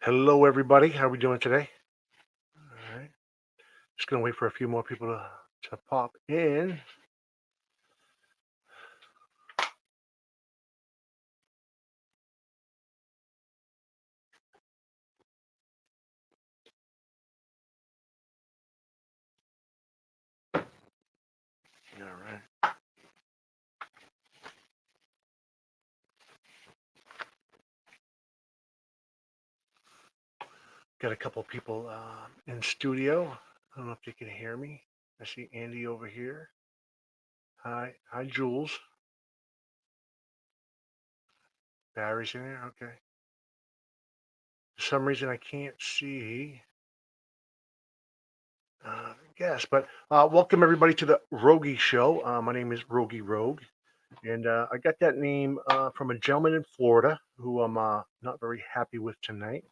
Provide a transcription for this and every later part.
Hello, everybody. How are we doing today? All right. Just gonna wait for a few more people to pop in. All right. Got a couple people in studio. I don't know if you can hear me. I see Andy over here. Hi, Jules. Barry's in there. Okay. For some reason, I can't see. Yes, but welcome everybody to the Rougey Show. My name is Rougey Rogue, and I got that name from a gentleman in Florida who I'm not very happy with tonight.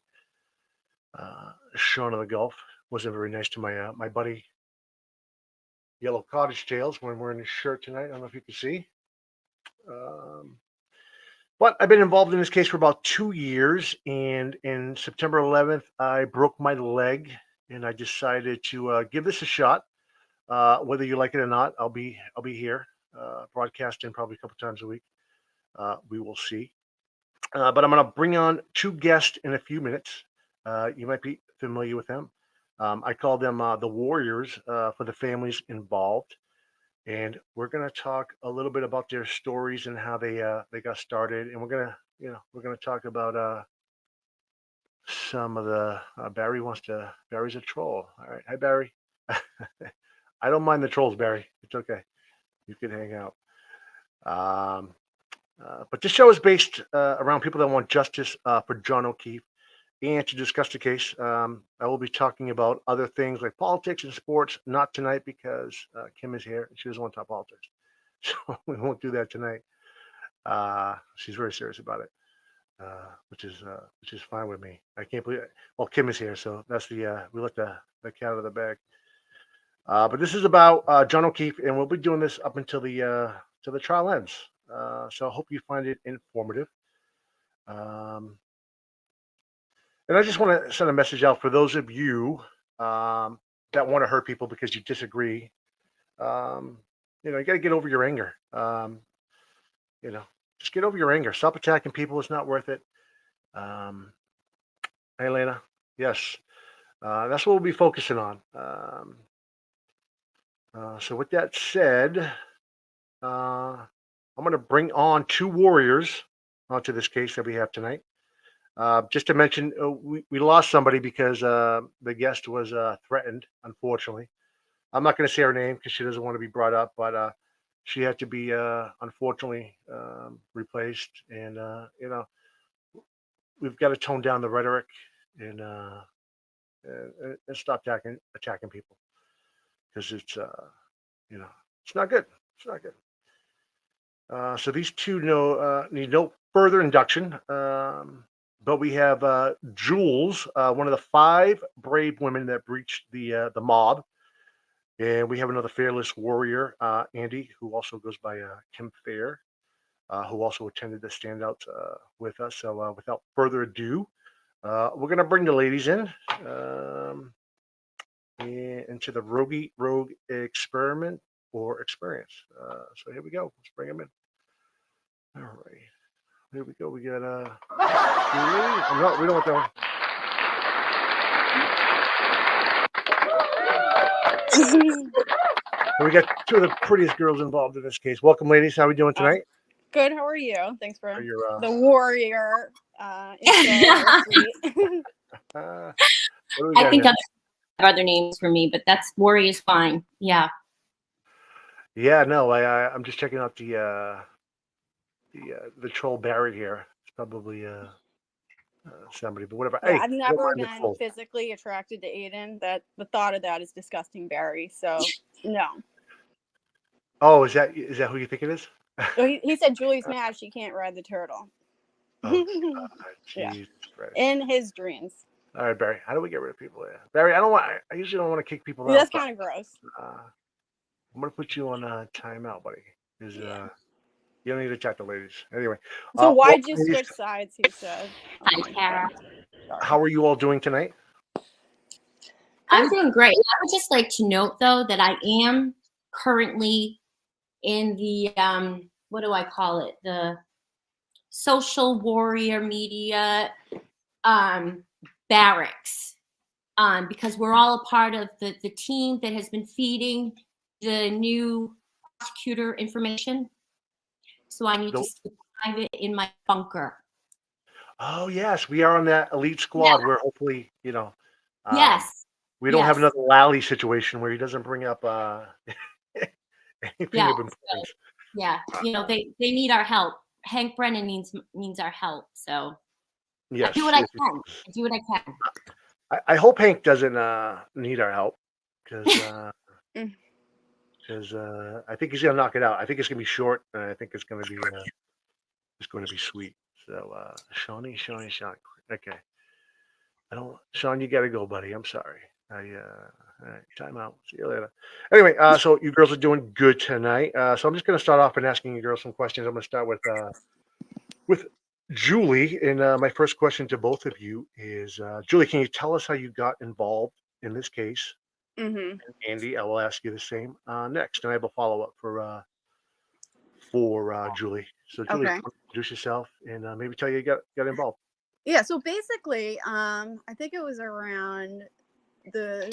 Sean of the Gulf wasn't very nice to my buddy Yellow Cottage Tails when wearing his shirt tonight. I don't know if you can see. Um, but I've been involved in this case for about 2 years, and in September 11th, I broke my leg, and I decided to give this a shot. Whether you like it or not, I'll be here broadcasting probably a couple times a week. We will see. But I'm going to bring on two guests in a few minutes. You might be familiar with them. I call them the Warriors for the families involved, and we're going to talk a little bit about their stories and how they got started, and we're gonna talk about some of the Barry's a troll. All right, hi Barry. I don't mind the trolls, Barry. It's okay. You can hang out. Um, but this show is based around people that want justice for John O'Keefe. And to discuss the case, I will be talking about other things like politics and sports, not tonight because Kim is here and she doesn't want to talk politics. So we won't do that tonight. She's very serious about it, which is fine with me. I can't believe it. Well, Kim is here, so that's we let the cat out of the bag. But this is about John O'Keefe, and we'll be doing this up until the trial ends. So I hope you find it informative. Um, And I just want to send a message out for those of you that want to hurt people because you disagree. You got to get over your anger. You know, just get over your anger. Stop attacking people. It's not worth it. Um, hey, Lena. Yes. That's what we'll be focusing on. So with that said, I'm going to bring on two warriors onto this case that we have tonight. Just to mention, we lost somebody because the guest was threatened, unfortunately. I'm not going to say her name because she doesn't want to be brought up, but she had to be, unfortunately, replaced. And, we've got to tone down the rhetoric and, and stop attacking people because it's not good. It's not good. So these two need no further induction. But we have Jules, one of the 5 brave women that breached the mob, and we have another fearless warrior, Andy, who also goes by Kim Fair, who also attended the standouts with us. So without further ado, we're going to bring the ladies in into the Rogue experiment or experience. So here we go. Let's bring them in. All right. Here we go. We got Julie. Oh, no, we don't want that one. And we got 2 of the prettiest girls involved in this case. Welcome, ladies. How are we doing tonight? Good. How are you? Thanks for the warrior. Sweet. I think I'm other names for me, but that's warrior is fine. Yeah. Yeah. No, I'm just checking out the troll Barry here. It's probably somebody, but whatever. Yeah, hey, I've never been physically attracted to Aiden. That the thought of that is disgusting, Barry. So no. Oh, is that who you think it is? So he said Julie's mad she can't ride the turtle. Oh, yeah. In his dreams. All right, Barry. How do we get rid of people? Yeah. Barry, I usually don't want to kick people out. That's kind of gross. I'm gonna put you on timeout, buddy. Because you don't need to chat to ladies. Anyway. So why'd you switch sides? He said. Hi, Tara. how are you all doing tonight? I'm doing great. I would just like to note, though, that I am currently in the what do I call it? The social warrior media barracks, because we're all a part of the team that has been feeding the new prosecutor information. So I need to stay private in my bunker. Oh yes, we are on that elite squad where hopefully, Yes. we don't have Yes. another Lally situation where he doesn't bring up anything Yeah. of importance. Yeah. They need our help. Hank Brennan needs our help. So Yes, I do what I can. I do what I can. I hope Hank doesn't need our help because Mm. I think he's gonna knock it out. I think it's gonna be short, and I think it's gonna be sweet. So Shawnee. Okay, Sean, you gotta go, buddy. I'm sorry. All right, time out. See you later. Anyway, so you girls are doing good tonight. So I'm just gonna start off and asking you girls some questions. I'm gonna start with Julie, and my first question to both of you is, Julie, can you tell us how you got involved in this case? Mm-hmm. Andy, I will ask you the same next, and I have a follow up for Julie. So, Julie, Okay. introduce yourself and maybe tell you got involved. Yeah. So basically, I think it was around the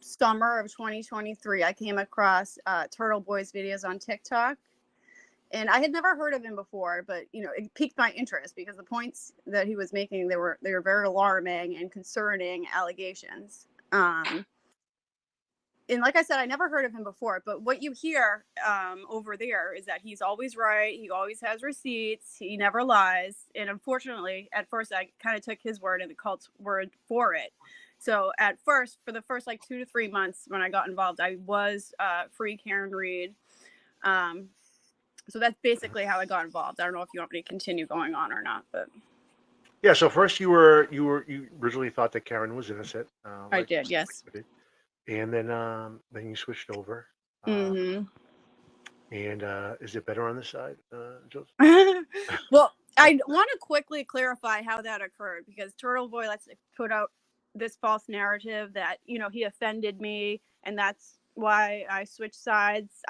summer of 2023. I came across Turtle Boy's videos on TikTok. And I had never heard of him before, but it piqued my interest because the points that he was making, they were very alarming and concerning allegations. And like I said, I never heard of him before, but what you hear over there is that he's always right. He always has receipts. He never lies. And unfortunately, at first, I kind of took his word and the cult's word for it. So at first, for the first 2 to 3 months when I got involved, I was free Karen Reed. So that's basically how I got involved. I don't know if you want me to continue going on or not, but yeah. So first, you originally thought that Karen was innocent. I did, yes. And then you switched over. Mm-hmm. And is it better on this side, Joseph? Well, I want to quickly clarify how that occurred because Turtle Boy likes to put out this false narrative that he offended me, and that's why I switched sides.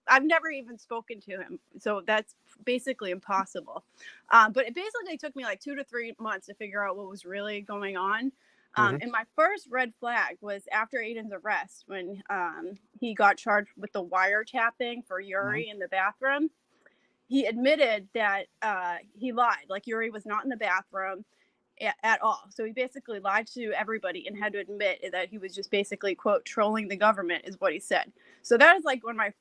I've never even spoken to him, so that's basically impossible. But it basically took me 2 to 3 months to figure out what was really going on. And my first red flag was after Aiden's arrest when he got charged with the wiretapping for Yuri in the bathroom. He admitted that he lied, Yuri was not in the bathroom at all. So he basically lied to everybody and had to admit that he was just basically, quote, trolling the government is what he said. So that is when my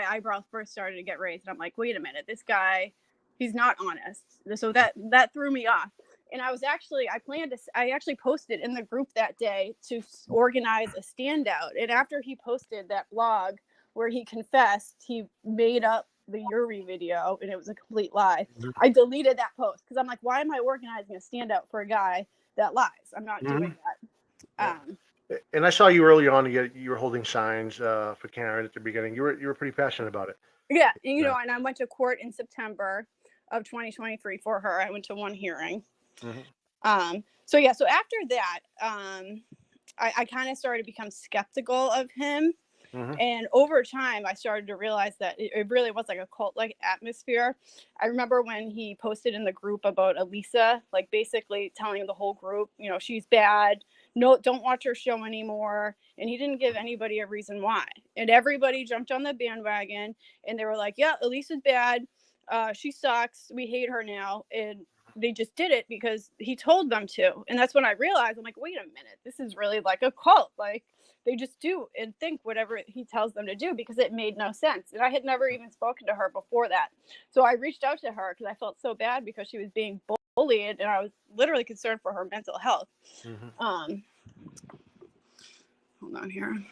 eyebrows first started to get raised. And I'm like, wait a minute, this guy, he's not honest. So that threw me off. And I actually posted in the group that day to organize a standout. And after he posted that blog where he confessed, he made up the Yuri video and it was a complete lie. I deleted that post because I'm like, why am I organizing a standout for a guy that lies? I'm not doing that. And I saw you early on. You were holding signs for Karen at the beginning. You were pretty passionate about it. Yeah, and, and I went to court in September of 2023 for her. I went to one hearing. So after that, I kind of started to become skeptical of him. And over time, I started to realize that it really was a cult-like atmosphere. I remember when he posted in the group about Elisa, basically telling the whole group, she's bad. No, don't watch her show anymore. And he didn't give anybody a reason why. And everybody jumped on the bandwagon and they were like, yeah, Elisa's bad. She sucks. We hate her now. And they just did it because he told them to. And that's when I realized, I'm like, wait a minute, this is really like a cult. They just do and think whatever he tells them to do because it made no sense. And I had never even spoken to her before that. So I reached out to her because I felt so bad because she was being bullied and I was literally concerned for her mental health. Hold on here.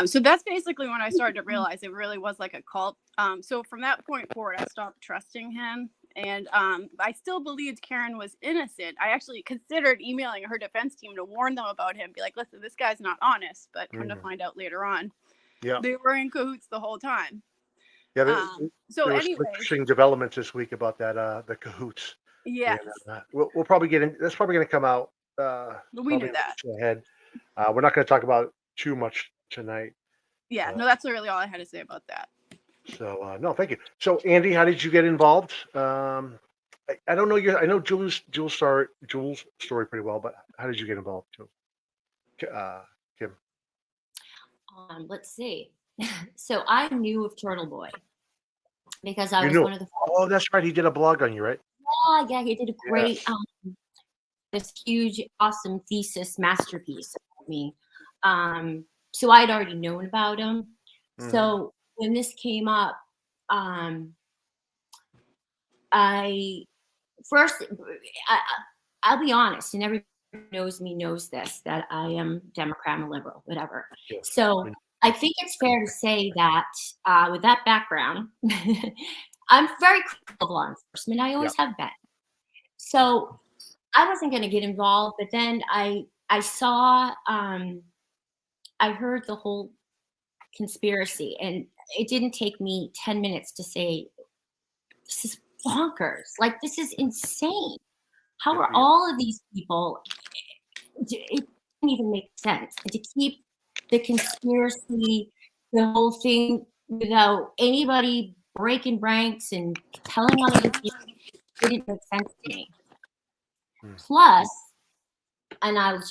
So that's basically when I started to realize it really was like a cult. So from that point forward, I stopped trusting him. And I still believed Karen was innocent. I actually considered emailing her defense team to warn them about him. Be like, listen, this guy's not honest. But come to find out later on, they were in cahoots the whole time. Yeah. So there was anyway, interesting developments this week about that, the cahoots. Yes. And we'll probably get in. That's probably going to come out. We knew Probably that. ahead. We're not going to talk about too much tonight. Yeah, no, that's really all I had to say about that. So no, thank you. So Andy, how did you get involved? I don't know I know Jules' story pretty well, but how did you get involved, Jules? Kim. Let's see. So I knew of Turtle Boy because I You was knew. one of the. Oh, that's right. He did a blog on you, right? Yeah, he did a great, Yes. this huge, awesome thesis masterpiece of me. So I'd already known about him. Mhm. So when this came up, I first, I'll be honest, and everybody who knows me knows this, that I am Democrat and liberal, whatever. Yeah. So I think it's fair to say that with that background, I'm very critical of law enforcement. I always have been. So I wasn't going to get involved, but then I saw, I heard the whole conspiracy, and it didn't take me 10 minutes to say, this is bonkers. Like, this is insane. How are all of these people? It doesn't even make sense. And to keep the conspiracy, the whole thing, without anybody breaking ranks and telling on other people, it didn't make sense to me. Plus, and I'm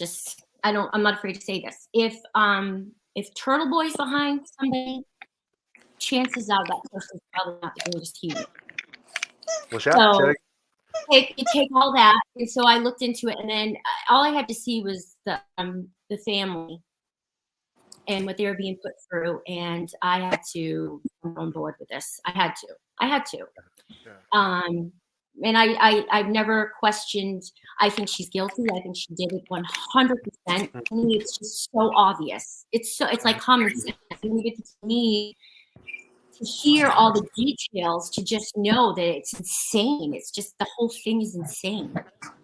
not afraid to say this. If Turtle Boy's behind somebody, chances are that person's probably not the greatest human. What's that? So you take all that, and so I looked into it, and then all I had to see was the family and what they were being put through, and I had to come on board with this. I had to. And I've never questioned. I think she's guilty. I think she did it 100%. To me, it's just so obvious. It's like common sense. It's me to hear all the details, to just know that it's insane. It's just, the whole thing is insane.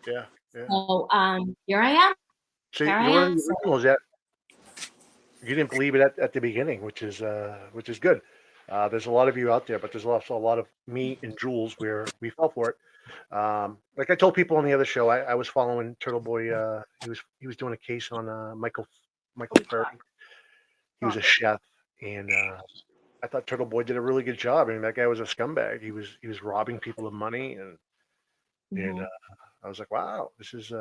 Yeah. So here I am. So you're one of the originals that you didn't believe it at the beginning, which is good. There's a lot of you out there, but there's also a lot of me and Jules where we fell for it. Like I told people on the other show, I was following Turtle Boy. He was doing a case on Michael Perry. He was a chef, and I thought Turtle Boy did a really good job. I mean, that guy was a scumbag. He was robbing people of money, and I was like, wow, this is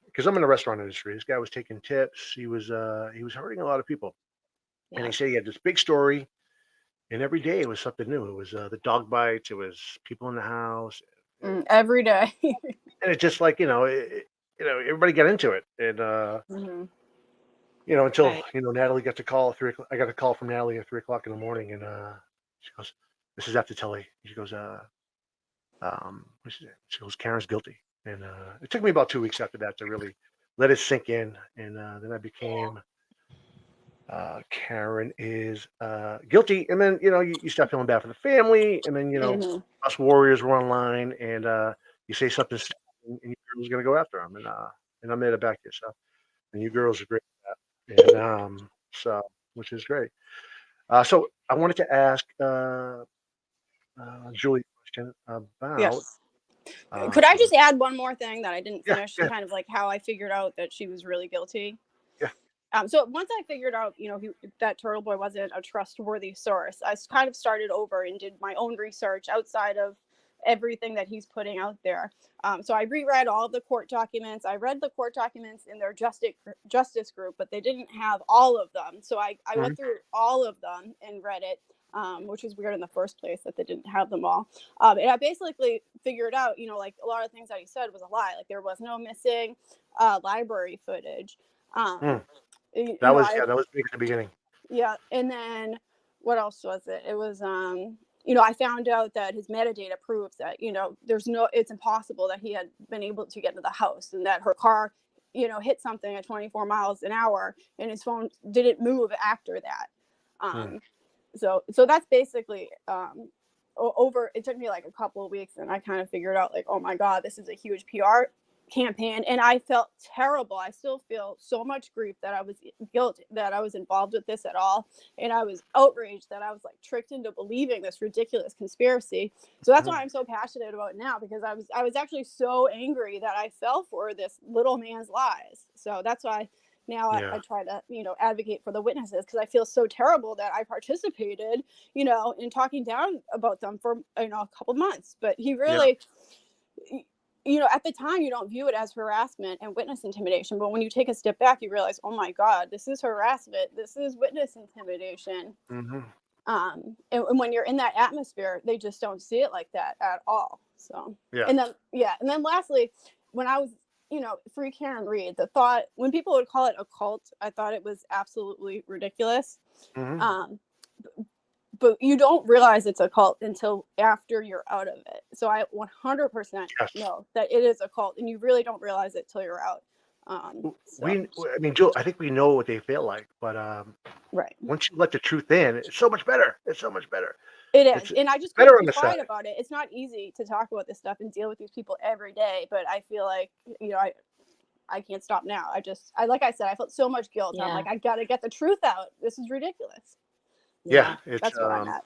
because I'm in the restaurant industry. This guy was taking tips. He was hurting a lot of people, and he said he had this big story. And every day it was something new. It was the dog bites. It was people in the house. Every day. And it's just like everybody got into it, and until Natalie got the call at 3:00. I got a call from Natalie at 3:00 in the morning, and she goes, "This is after Telly." She goes, she goes, "Karen's guilty." And it took me about 2 weeks after that to really let it sink in, and then I became. Karen is guilty, and then you start feeling bad for the family, and then us warriors were online, and you say something stupid, and you girls gonna go after them, and I'm there to back you. So, and you girls are great at that, and so which is great. So I wanted to ask Julie a question about. Yes. Could I just add one more thing that I didn't finish? Yeah. Kind of like how I figured out that she was really guilty. Yeah. So once I figured out, that Turtle Boy wasn't a trustworthy source, I kind of started over and did my own research outside of everything that he's putting out there. So I reread all of the court documents. I read the court documents in their justice group, but they didn't have all of them. So I went through all of them and read it, which is weird in the first place that they didn't have them all. And I basically figured out, like a lot of things that he said was a lie. Like there was no missing library footage. That was big at the beginning. Yeah, and then what else was it? It was I found out that his metadata proves that it's impossible that he had been able to get into the house, and that her car hit something at 24 miles an hour, and his phone didn't move after that. So that's basically over. It took me like a couple of weeks, and I kind of figured out like, oh my god, this is a huge PR campaign, and I felt terrible. I still feel so much grief that I was guilty, that I was involved with this at all, and I was outraged that I was like tricked into believing this ridiculous conspiracy. So that's why I'm so passionate about it now, because I was actually so angry that I fell for this little man's lies. So that's why now I try to, advocate for the witnesses, because I feel so terrible that I participated, in talking down about them for, a couple months. But he really, at the time, you don't view it as harassment and witness intimidation. But when you take a step back, you realize, oh my God, this is harassment. This is witness intimidation. And when you're in that atmosphere, they just don't see it like that at all. So, and then lastly, when I was, free Karen Reed, the thought, when people would call it a cult, I thought it was absolutely ridiculous. But you don't realize it's a cult until after you're out of it. So I 100% know that it is a cult, and you really don't realize it till you're out. Jill, I think we know what they feel like, but once you let the truth in, it's so much better. It's so much better. It is, and I just couldn't be quiet about it. It's not easy to talk about this stuff and deal with these people every day, but I feel like, I can't stop now. Like I said, I felt so much guilt. I'm like, I got to get the truth out. This is ridiculous. That's where I'm at.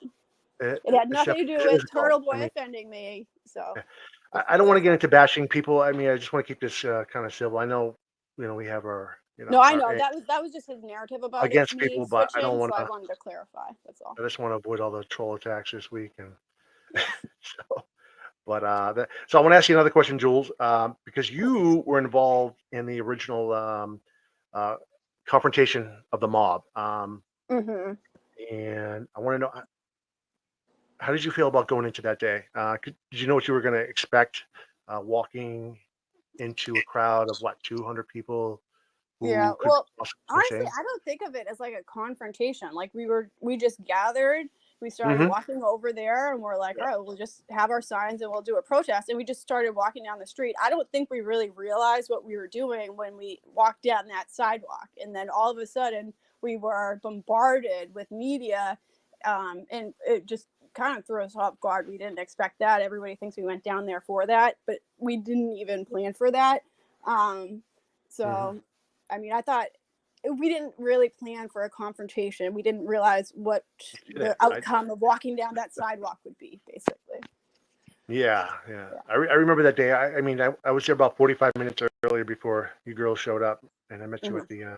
It had nothing to do with Turtle Boy offending me. So I don't want to get into bashing people. I just want to keep this kind of civil. I know, we have our, No, I know that was just his narrative about against people, but I don't want to. So I wanted to clarify. That's all. I just want to avoid all the troll attacks this week, and so. But so I want to ask you another question, Jules, because you were involved in the original confrontation of the mob, and I want to know, how did you feel about going into that day? Did you know what you were going to expect, walking into a crowd of 200 people? Well, honestly, I don't think of it as like a confrontation. Like we just gathered, we started walking over there, and we're like, all right, we'll just have our signs and we'll do a protest. And we just started walking down the street. I don't think we really realized what we were doing when we walked down that sidewalk. And then all of a sudden we were bombarded with media, and it just kind of threw us off guard. We didn't expect that. Everybody thinks we went down there for that, but we didn't even plan for that. I thought we didn't really plan for a confrontation. We didn't realize what the outcome of walking down that sidewalk would be, basically. Yeah. I remember that day. I was there about 45 minutes earlier before you girls showed up, and I met you at the.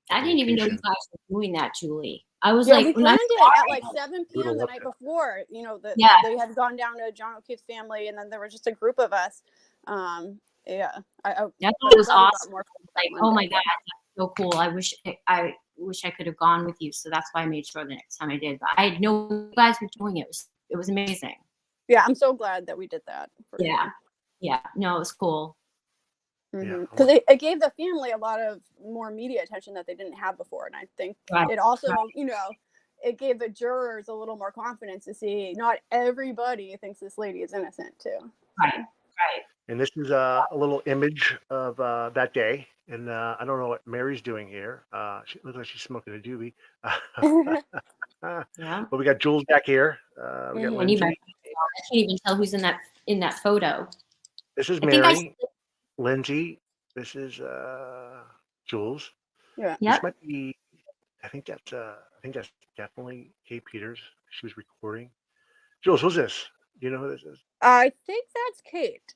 I didn't even know you guys were doing that, Julie. I was we planned it at 7 p.m. the night before. They had gone down to John O'Keefe's family, and then there was just a group of us. I thought it was awesome. Like, oh my God, that's so cool. I wish I could have gone with you. So that's why I made sure the next time I did. But I had no you guys were doing it. It was amazing. Yeah, I'm so glad that we did that. Yeah. No, it was cool. Because it gave the family a lot of more media attention that they didn't have before, and I think it also, it gave the jurors a little more confidence to see not everybody thinks this lady is innocent too. Right. And this is a little image of that day. And I don't know what Mary's doing here. She looks like she's smoking a doobie. But we got Jules back here. We got Lindsay. I can't even tell who's in that photo. This is Mary. Lindsay. This is Jules. Yeah. This might be. I think that's definitely Kate Peters. She was recording. Jules, who's this? Do you know who this is? I think that's Kate.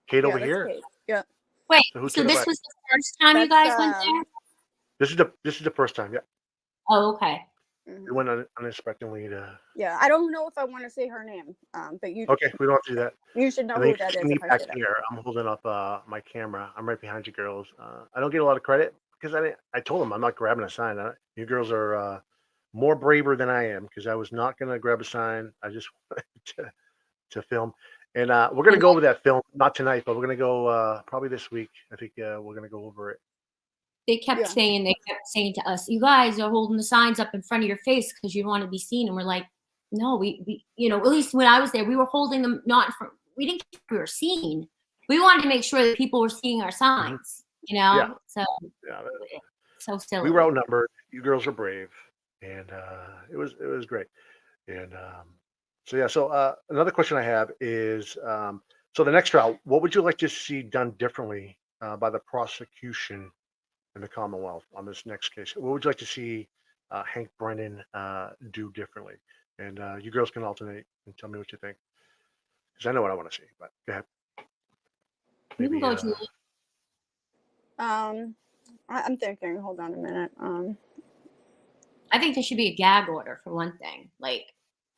Kate over here. Kate. Yeah. Wait. So this was the first time you guys went there? This is the first time. Yeah. Oh, okay. We went unexpectedly to. Yeah, I don't know if I want to say her name, but you. Okay, we don't have to do that. You should know who that is. If I back here, I'm holding up my camera. I'm right behind you girls. I don't get a lot of credit because I told them I'm not grabbing a sign. You girls are more braver than I am, because I was not going to grab a sign. I just wanted to film. And we're going to go over that film, not tonight, but we're going to go probably this week. I think we're going to go over it. They kept saying to us, you guys are holding the signs up in front of your face because you want to be seen. And we're like, no, we at least when I was there, we were holding them not in front. We didn't care if we were seen. We wanted to make sure that people were seeing our signs, So so silly. We were outnumbered. You girls are brave. And it was great. And so another question I have is, So the next trial, what would you like to see done differently by the prosecution in the Commonwealth on this next case? What would you like to see Hank Brennan do differently? And you girls can alternate and tell me what you think, because I know what I want to see. But go ahead. You can Maybe, go, Julie. I'm thinking. Hold on a minute. I think there should be a gag order for one thing. Like,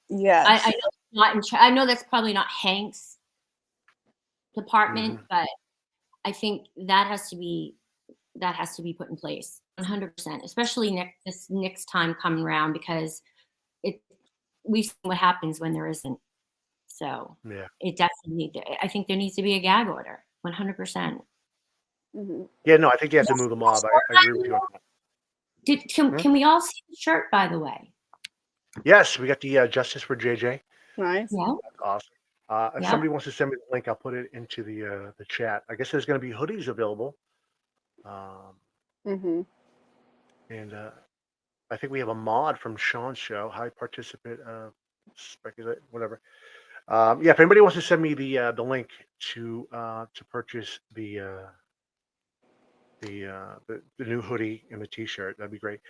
Yes. I know it's not I know that's probably not Hank's department, Mhm. but I think that has to be put in place 100%, especially this next time coming around, because we see what happens when there isn't. So Yeah. it definitely, I think there needs to be a gag order, 100%. Mhm. Yeah, no, I think you have to move the mob. I agree with you on that. Can we all see the shirt, by the way? Yes, we got the Justice for JJ. Nice. Yeah. That's awesome. If Yeah. somebody wants to send me the link, I'll put it into the chat. I guess there's going to be hoodies available. Mhm. And I think we have a mod from Sean's show, high participant, speculate, whatever. Yeah, if anybody wants to send me the link to purchase the new hoodie and the T-shirt, that'd be great.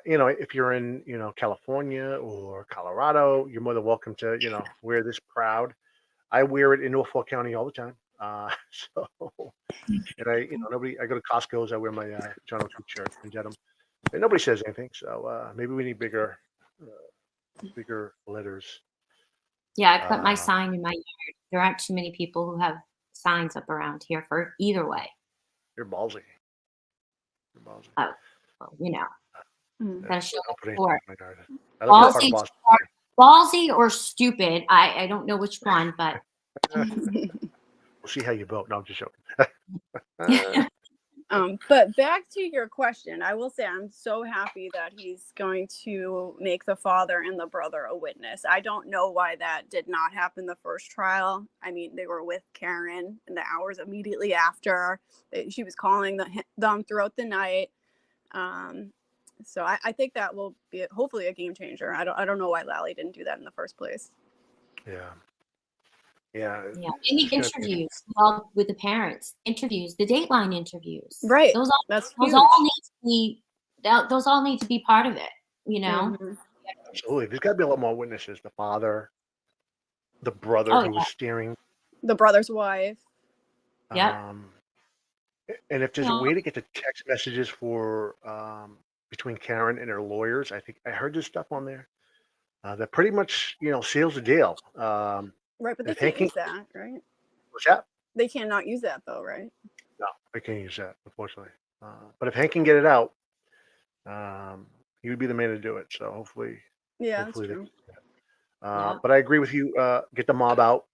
If you're in California or Colorado, you're more than welcome to wear this proud. I wear it in Norfolk County all the time. So, and I go to Costco's. I wear my John O'Keefe shirt and denim, and nobody says anything. So maybe we need bigger letters. Yeah, I put my Uh, sign in my yard. There aren't too many people who have signs up around here for either way. You're ballsy. You're ballsy. Oh, well, Mhm. gotta show Don't put anything support. in my garden. I live in a part of Ballsy, Boston. ballsy or stupid. I don't know which one, but We'll see how you vote. No, I'm just joking. But back to your question, I will say I'm so happy that he's going to make the father and the brother a witness. I don't know why that did not happen the first trial. I mean, they were with Karen in the hours immediately after. She was calling them throughout the night. So I think that will be hopefully a game changer. I don't know why Lally didn't do that in the first place. Yeah. yeah. Any interviews with the parents, interviews, the Dateline interviews, Right. Those That's all need to be. Those all need to be part of it. Mhm. Absolutely. There's got to be a lot more witnesses. The father, the brother who was steering. The brother's wife. Yeah. And if there's a way to get the text messages for between Karen and her lawyers, I think I heard this stuff on there that pretty much seals the deal. Right, but they can't use that, right? What's that? They cannot use that though, right? No, they can't use that, unfortunately. But if Hank can get it out, he would be the man to do it. So hopefully, That's true. But I agree with you. Get the mob out.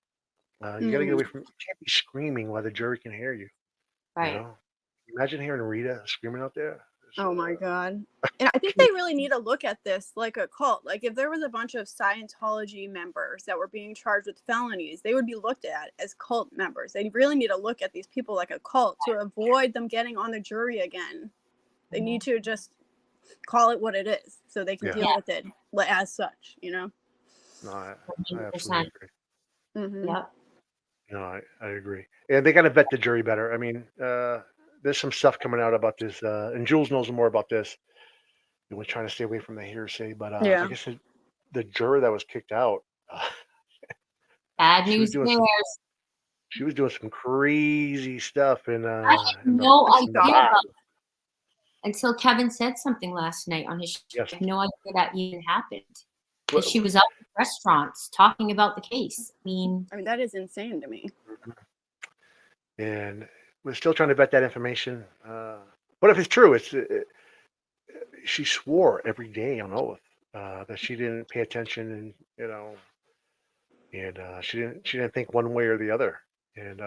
You got to get away from. You can't be screaming while the jury can hear you. Right. Imagine hearing Rita screaming out there. Oh my God. And I think they really need to look at this like a cult. Like if there was a bunch of Scientology members that were being charged with felonies, they would be looked at as cult members. They really need to look at these people like a cult to avoid them getting on the jury again. They need to just call it what it is so they can deal with it as such, No, I 100%. absolutely agree. Mm-hmm. Yep. No, I agree. And they got to vet the jury better. I mean, there's some stuff coming out about this, and Jules knows more about this. We're trying to stay away from the hearsay, but I guess the juror that was kicked out, Bad she was news doing bears. she was doing some crazy stuff in I had no idea until Kevin said something last night on his show. Yes. I had no idea that even happened. That she was up in restaurants talking about the case. I mean, that is insane to me. And we're still trying to vet that information. But if it's true, she swore every day on oath that she didn't pay attention, and she didn't think one way or the other, and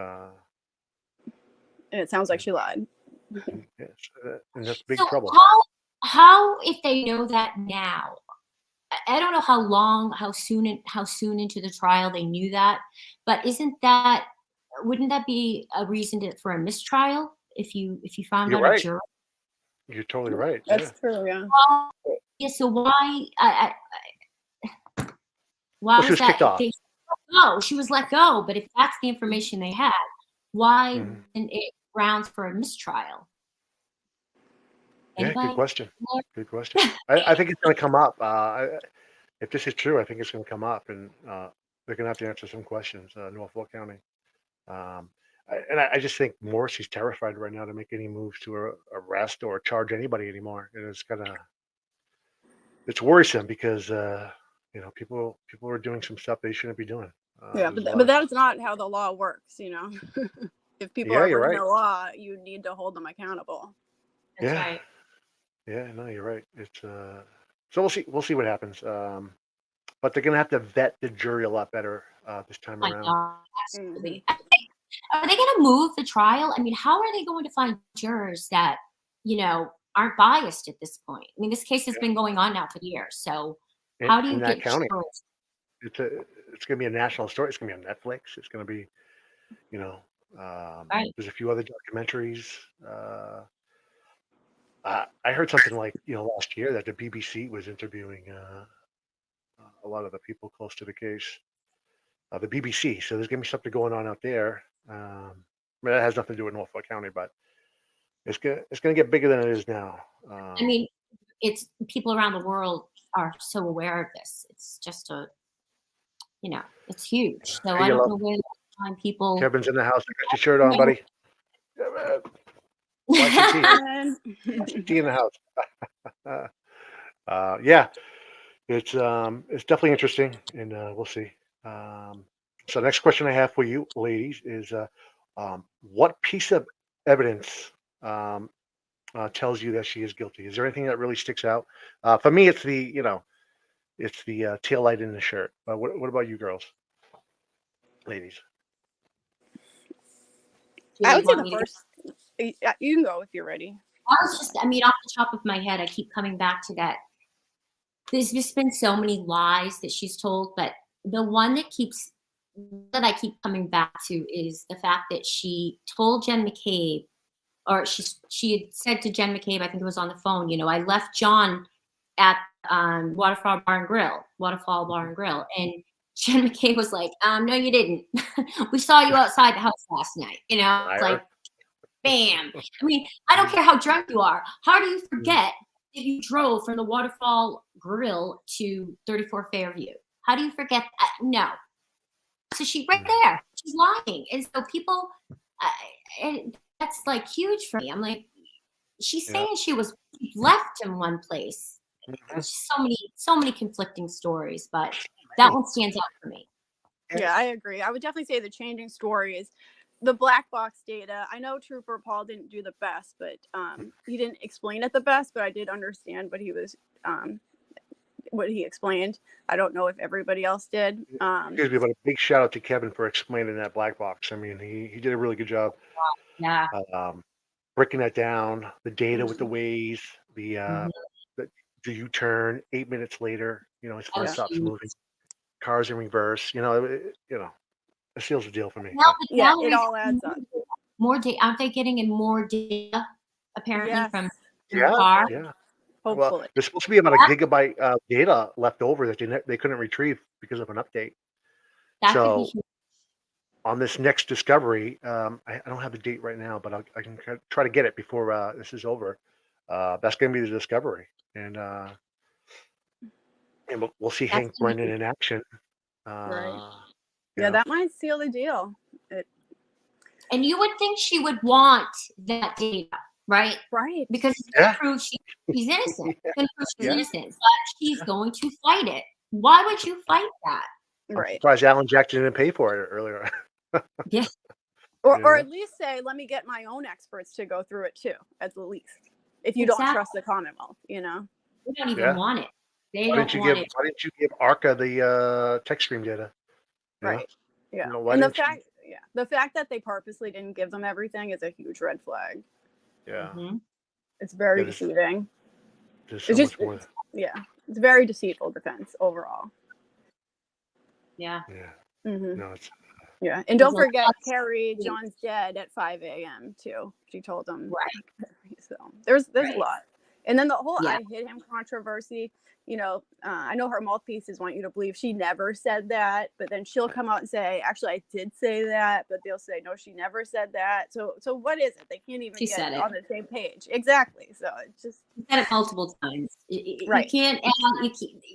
it sounds like she lied. And that's big trouble. How if they know that now? I don't know how soon into the trial they knew that, but wouldn't that be a reason for a mistrial if you found You're out right. a juror? You're totally right. That's true. Yeah. Yeah. So why? Why she was kicked off. go. She was let go. But if that's the information they had, why Mhm. isn't it grounds for a mistrial? Yeah, good Anybody? question. Good question. I think it's going to come up. If this is true, I think it's going to come up, and they're going to have to answer some questions. Norfolk County. Um, I just think Morrissey's terrified right now to make any moves to arrest or charge anybody anymore, and it's worrisome because people are doing some stuff they shouldn't be doing. Yeah, There's a lot but of that's not how the law works, you know. If people yeah, are you're breaking right. the law, you need to hold them accountable. That's Yeah, right. yeah, no, you're right. It's so we'll see what happens. But they're gonna have to vet the jury a lot better this time My around. God, Hmm. absolutely. Are they going to move the trial? I mean, how are they going to find jurors that, aren't biased at this point? I mean, this case has been going on now for years. So how do In you that get county. jurors? It's a it's gonna be a national story. It's gonna be on Netflix. It's gonna be, you know, Right. there's a few other documentaries. I heard something like, last year that the BBC was interviewing a lot of the people close to the case. The BBC. So there's gonna be something going on out there. I mean, that has nothing to do with Norfolk County, but it's gonna get bigger than it is now. I mean, it's people around the world are so aware of this. It's just it's huge. So Hey, I don't yellow. know where to find people. Kevin's in the house. I got your shirt on, buddy. Yeah, man. Watch your teeth. And Watch your teeth in the house. Yeah, it's definitely interesting, and we'll see. Um, so next question I have for you, ladies, is what piece of evidence um, tells you that she is guilty? Is there anything that really sticks out? For me, it's the tail light in the shirt. What about you, girls, ladies? Do I you would say want the me to go? first. You can go if you're ready. I mean, off the top of my head, I keep coming back to that. There's just been so many lies that she's told, but the one that I keep coming back to is the fact that she told Jen McCabe, or she had said to Jen McCabe, I think it was on the phone, I left John at Waterfall Bar and Grill, and Jen McCabe was like, no, you didn't. We saw you outside the house last night. It's like, Liar. bam. I mean, I don't care how drunk you are. How do you Mhm. forget that you drove from the Waterfall Grill to 34 Fairview? How do you forget that? No. So she's right Mhm. there. She's lying. And so people, and that's like huge for me. I'm like, she's Yeah. saying she left in one place. Mhm. There's so many conflicting stories, but that one stands out for me. Yeah, I agree. I would definitely say the changing story is the black box data. I know Trooper Paul didn't do the best, but he didn't explain it the best. But I did understand what he explained. I don't know if everybody else did. Excuse me, but a big shout out to Kevin for explaining that black box. I mean, he did a really good job Yeah. um, breaking that down. The data with the Mhm. ways, Mhm. the the U-turn. 8 minutes later, his That phone Yeah, was stops huge. moving. Cars in reverse. It seals the deal for me. Now So the yeah, it galleries all adds up. more data. Aren't they getting in more data apparently Yes, from the yeah, car? yeah. Well, hopefully. there's supposed to be about a gigabyte of data left over that they couldn't retrieve because of an update. That could be So huge. on this next discovery, I don't have the date right now, but I can try to get it before this is over. That's going to be the discovery, and we'll see That's Hank gonna Brennan be in action. Right. Uh, you Yeah, know, that might seal the deal. And you would think she would want that data, right? Right. Because it's going yeah, to prove she's innocent. It's going to prove she's yeah, innocent, but she's going to fight it. Why would you fight that? I'm Right. surprised Alan Jackson didn't pay for it earlier. Yes, Or at least say, let me get my own experts to go through it too, at the least. If you don't exactly. trust the Commonwealth, They don't even Yeah. want it. They Why don't didn't you want give it. Why didn't you give Arca the tech stream data? You know, right. Yeah. why And didn't you? the fact that they purposely didn't give them everything is a huge red flag. Yeah, Mhm. It's very yeah. deceiving. There's so It's just, much more. it's very deceitful defense overall. Yeah. Yeah, Hmm. no, it's Yeah. And There's don't a lot forget, of Carrie, things. John's dead at 5 a.m. too. She told him. Right. So there's a Right. lot. And then the whole Yeah. I hit him controversy, I know her mouthpieces want you to believe she never said that, but then she'll come out and say, actually, I did say that, but they'll say, no, she never said that. So what is it? They can't even She get said it. on the same page. Exactly. So it's just. She said it multiple times. Right. You can't add,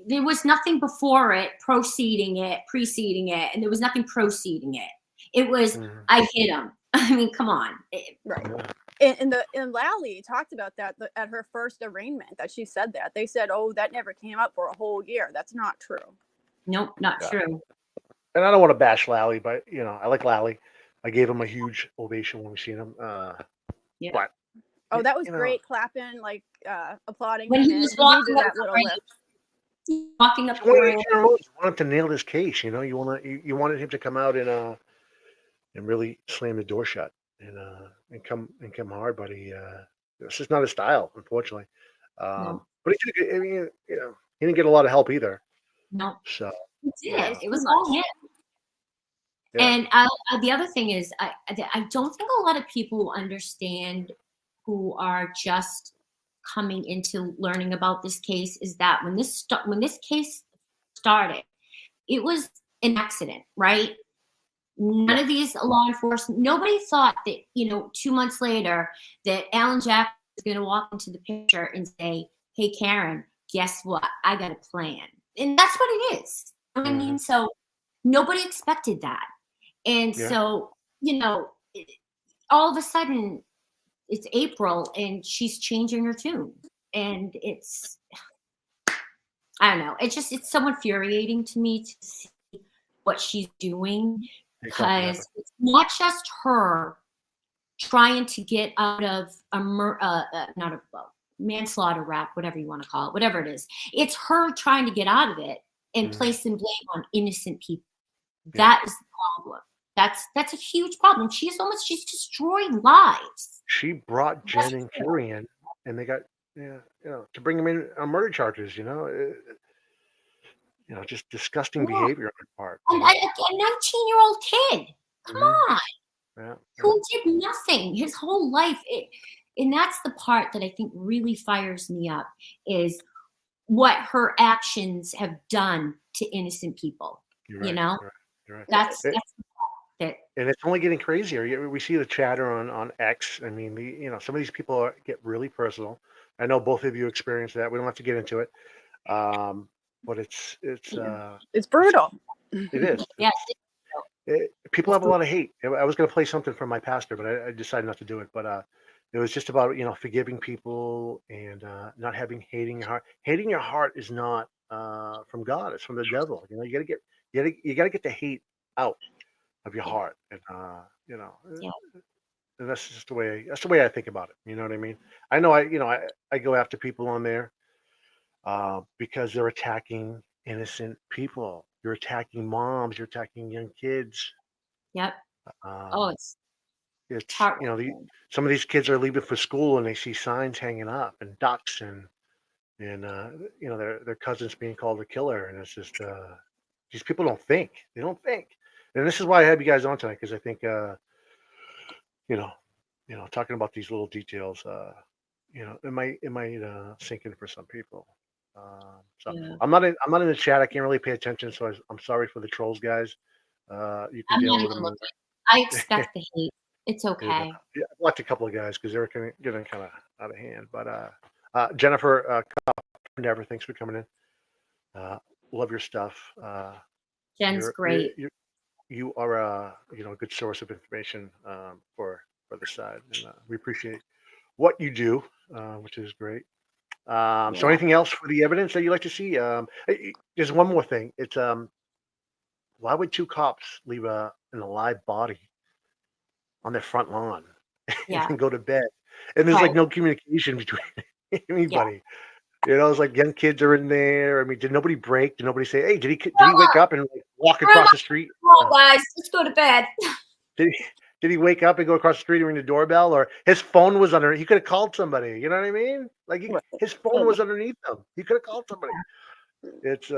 there was nothing before it, preceding it, and there was nothing proceeding it. It was, I hit him. I mean, come on. Right. And Lally talked about that at her first arraignment, that she said that. They said, oh, that never came up for a whole year. That's not true. Nope, not true. And I don't want to bash Lally, but I like Lally. I gave him a huge ovation when we seen him. Yeah. But Oh, that was great, clapping, like applauding When him. he was He walking did up that little lift. walking up the 28-year-old wanted to nail this case. You wanted him to come out and really slam the door shut and come hard, but it's just not his style, unfortunately. No. But he did. I mean, he didn't get a lot of help either. No. So He did. It was Too all much. him. yeah. And the other thing is, I don't think a lot of people understand, who are just coming into learning about this case, is that when this case started, it was an accident, right? None of these law enforcement, nobody thought that 2 months later that Alan Jack was going to walk into the picture and say, "Hey, Karen, guess what? I got a plan." And that's what it is. You know what I mean? So nobody expected that. And so, all of a sudden it's April and she's changing her tune. And I don't know. It's so infuriating to me to see what she's doing, because it's not just her trying to get out of not a manslaughter rap, whatever you want to call it, whatever it is. It's her trying to get out of it and placing blame on innocent people. That is the problem. That's a huge problem. She's destroying lives. She brought Jen and Carrie in, and they got to bring them in on murder charges. Just disgusting behavior on her part. And a 19-year-old kid. Come on. Yeah. Who did nothing his whole life. And that's the part that I think really fires me up, is what her actions have done to innocent people. You're right, You're right. That's the part that. And it's only getting crazier. We see the chatter on X. I mean, some of these people get really personal. I know both of you experienced that. We don't have to get into it. But it's brutal. It is. Yes. People have a lot of hate. I was going to play something from my pastor, but I decided not to do it. But it was just about forgiving people and not having hating your heart. Hating your heart is not from God. It's from the devil. You got to get the hate out of your heart, and and that's just the way I think about it. You know what I mean? I know I go after people on there because they're attacking innocent people. You're attacking moms. You're attacking young kids. Yep. It's some of these kids are leaving for school and they see signs hanging up and ducks and their cousins being called a killer, and it's just these people don't think. They don't think. And this is why I have you guys on tonight, because I think talking about these little details, it might sink in for some people. I'm not in the chat. I can't really pay attention, so I'm sorry for the trolls, guys. You can deal with them. I expect the hate. It's okay. Yeah, I blocked a couple of guys because they were getting kind of out of hand. But Jennifer Never, thanks for coming in. Love your stuff. Jen's great. You are a good source of information for the side, and we appreciate what you do, which is great. So anything else for the evidence that you'd like to see? There's one more thing. It's why would two cops leave an alive body on their front lawn and go to bed? And there's like no communication between anybody. It's like young kids are in there. I mean, did nobody break? Did nobody say, "Hey, did he wake up and walk across the street?" Come on, guys, let's go to bed. Did he wake up and go across the street and ring the doorbell, or his phone was under? He could have called somebody. You know what I mean? Like his phone was underneath him. He could have called somebody. It's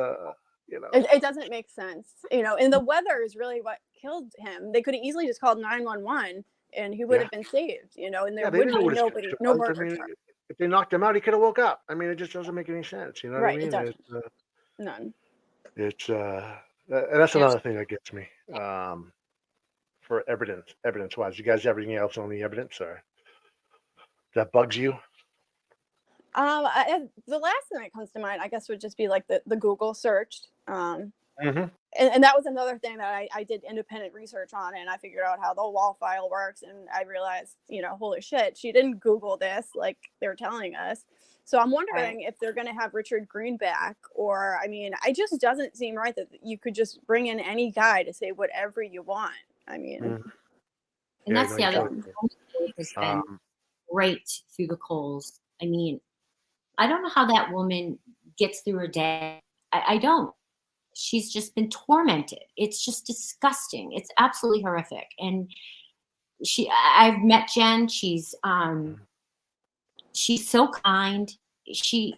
It doesn't make sense, and the weather is really what killed him. They could have easily just called 911 and he would have been saved, and there would be no murder charge. if they knocked him out, he could have woke up. I mean, it just doesn't make any sense. You know what I Right. It mean? doesn't. None. It's and that's Yes. another thing that gets me. For evidence wise, you guys have anything else on the evidence or that bugs you? The last thing that comes to mind, I guess, would just be like the Google search. Mm-hmm. And that was another thing that I did independent research on, and I figured out how the wall file works, and I realized, holy shit, she didn't Google this like they're telling us. So I'm wondering if they're going to have Richard Green back, or, I mean, it just doesn't seem right that you could just bring in any guy to say whatever you want. I mean, Mm-hmm. And Yeah, that's no, the you other can't. thing. Has been Um, right through the coals. I mean, I don't know how that woman gets through her day. I don't. She's just been tormented. It's just disgusting. It's absolutely horrific. And I've met Jen. She's so kind. She's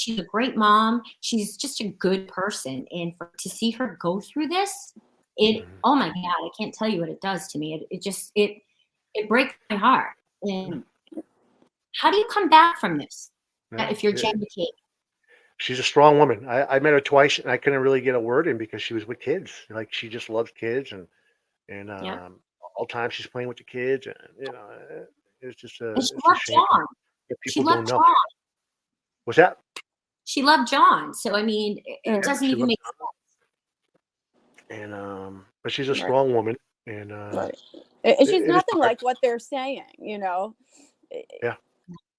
a great mom. She's just a good person. And to see her go through this, oh my God, I can't tell you what it does to me. It breaks my heart. And how do you come back from this yeah, if you're yeah. Jen McCabe? She's a strong woman. I met her twice, and I couldn't really get a word in because she was with kids. Like she just loves kids, and Yeah. all the time she's playing with the kids, and it's just And she it's a loved shame John. that She people don't loved know. John. What's that? She loved John. So I mean, Yeah, it doesn't she even loves make John, and but she's a right, strong woman, and right. And she's it is nothing hard. like what they're saying, Yeah,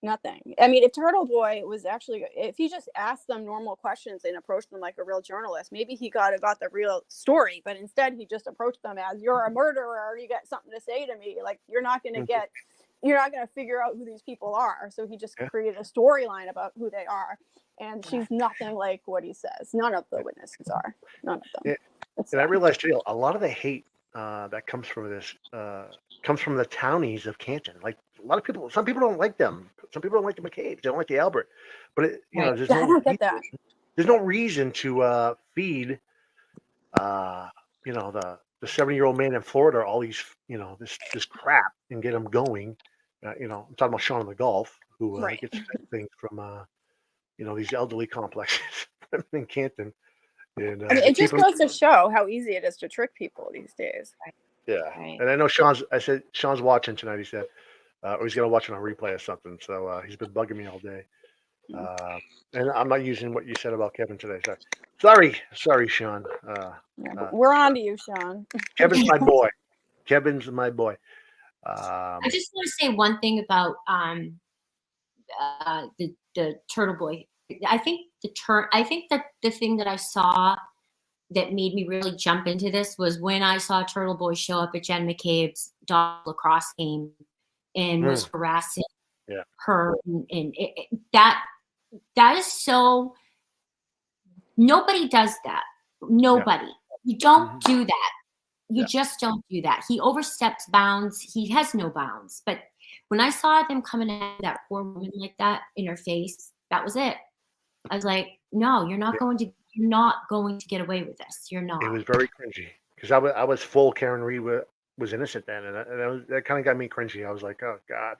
Nothing. I mean, if Turtle Boy was actually, if he just asked them normal questions and approached them like a real journalist, maybe he got the real story. But instead, he just approached them as, "You're a murderer. You got something to say to me. Like you're not going mhm, to figure out who these people are." So he just yeah, created a storyline about who they are, and she's nothing like what he says. None of the witnesses are. None of them. yeah. It's And I sad. realized too, a lot of the hate that comes from this comes from the townies of Canton. Like a lot of people, some people don't like them. Some people don't like the McCabe's. They don't like the Albert. But right. there's I no don't get that. reason to feed uh, the 70-year-old man in Florida all these this crap and get him going. I'm talking about Sean in the Gulf, who Right. gets fed things from these elderly complexes in Canton, and I mean, they it keep just him. goes to show how easy it is to trick people these days. Yeah, Right. and I know I said Sean's watching tonight. He said, or he's gonna watch it on replay or something. So he's been bugging me all day. Uh, and I'm not using what you said about Kevin today. Sorry, Sean. Yeah, but we're on to you, Sean. Kevin's my boy. Kevin's my boy. I just want to say one thing about the Turtle Boy. I think that the thing that I saw that made me really jump into this was when I saw Turtle Boy show up at Jen McCabe's dog lacrosse game and was Mm, harassing yeah, her, and that is so. Nobody does that. yeah. Nobody. You don't Hmm. do that. You Yeah. just don't do that. He oversteps bounds. He has no bounds. But when I saw them coming at that poor woman like that in her face, that was it. I was like, no, you're not going to get away with this. You're It not. was very cringy because I was full Karen Reed was innocent then, and that kind of got me cringy. I was like, oh God,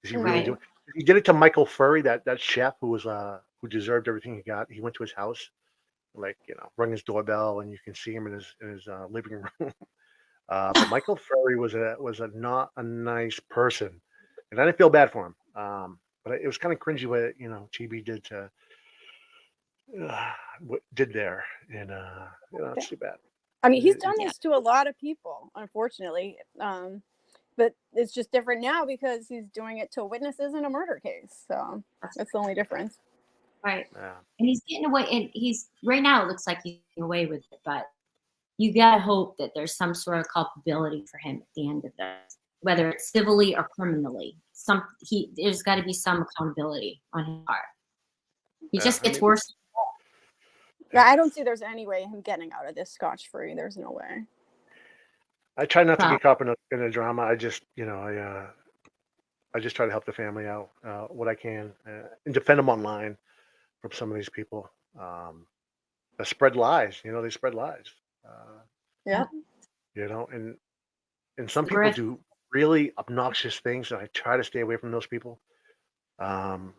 is he really Right. doing? He did it to Michael Furry, that chef who deserved everything he got. He went to his house, like rung his doorbell, and you can see him in his living room. But Michael Furry was not a nice person, and I didn't feel bad for him. But it was kind of cringy what GB did to what did there, and it's too bad. I mean, he's It- done Yeah. this to a lot of people, unfortunately. But it's just different now because he's doing it to witnesses in a murder case. So that's the only difference. Right. yeah. And he's getting away. And he's right now. It looks like he's getting away with it. But you gotta hope that there's some sort of culpability for him at the end of this, whether it's civilly or criminally. There's got to be some accountability on his part. He Yeah, just I gets mean, worse. Yeah, I don't see there's any way him getting out of this scotch free. There's no way. I try not to Well, get caught in a drama. I just, I just try to help the family out what I can and defend them online from some of these people that spread lies. They spread lies. Uh, Yeah. and some people Griff. do really obnoxious things, and I try to stay away from those people. and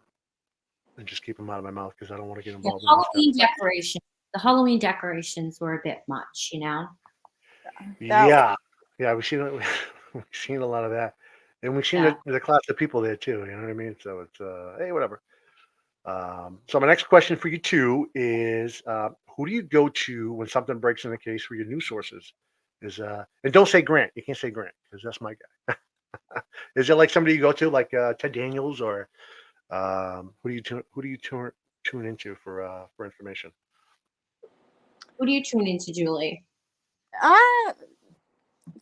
just keep them out of my mouth because I don't want to get The involved in this stuff. Halloween decorations were a bit much, you know. Yeah, yeah, we've seen we've seen a lot of that, and we've seen Yeah. the class of people there too. You know what I mean? So it's hey, whatever. So my next question for you too is, who do you go to when something breaks in the case for your news sources? And don't say Grant. You can't say Grant because that's my guy. Is there like somebody you go to, like Ted Daniels, or who do you tune into for information? Who do you tune into, Julie?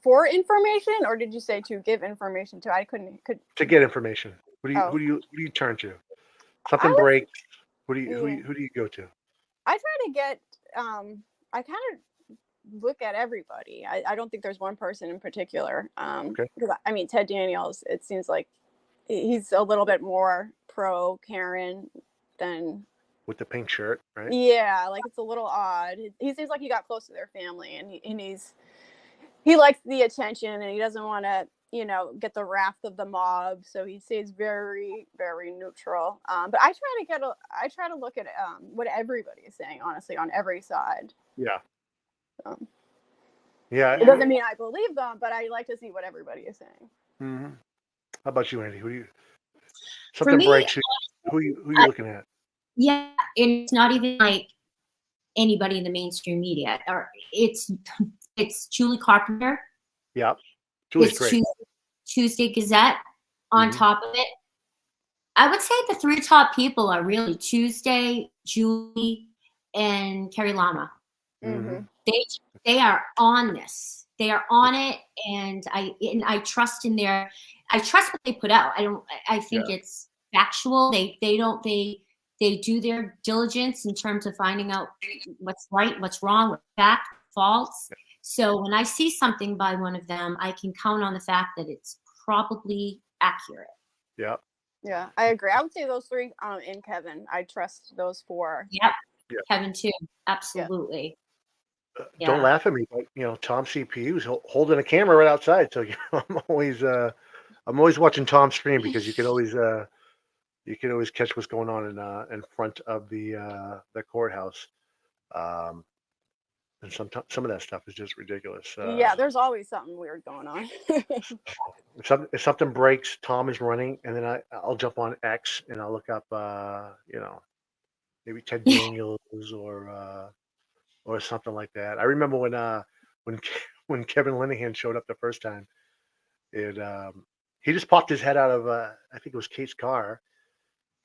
For information, or did you say to give information to? I could. To get information, Oh. who do you turn to? I Something would- breaks. Who Yeah. do you go to? I try to get. I kind of look at everybody. I don't think there's one person in particular. Okay. Because I mean, Ted Daniels. It seems like he's a little bit more pro Karen than. With the pink shirt, right? Yeah, like it's a little odd. He seems like he got close to their family, and he likes the attention, and he doesn't want to, get the wrath of the mob. So he stays very, very neutral. But I try to look at what everybody is saying, honestly, on every side. Yeah. Um, Yeah. It doesn't mean I believe them, but I like to see what everybody is saying. Mm-hmm. How about you, Andy? Who do you? For Something me, breaks. Who you looking at? yeah, and it's not even like anybody in the mainstream media, or it's Julie Carpenter. Yeah. Julie's It's great. Tuesday Gazette on Mhm. top of it. I would say the three top people are really Tuesday, Julie, and Carrie Lama. Mhm. They are on this. They are on it, and I trust in I trust what they put out. I think it's factual. They do their diligence in terms of finding out what's right, what's wrong, what's fact, false. So when I see something by one of them, I can count on the fact that it's probably accurate. Yeah. Yeah, I agree. I would say those three and Kevin. I trust those four. Yep. Yeah. Kevin too. Absolutely. Don't laugh at me, but Tom CPU is holding a camera right outside, so I'm always watching Tom stream because you can always catch what's going on in front of the courthouse, and some of that stuff is just ridiculous. Yeah, there's always something weird going on. If something breaks, Tom is running, and then I'll jump on X and I'll look up maybe Ted Daniels or something like that. I remember when when Kevin Linehan showed up the first time, he just popped his head out of I think it was Kate's car,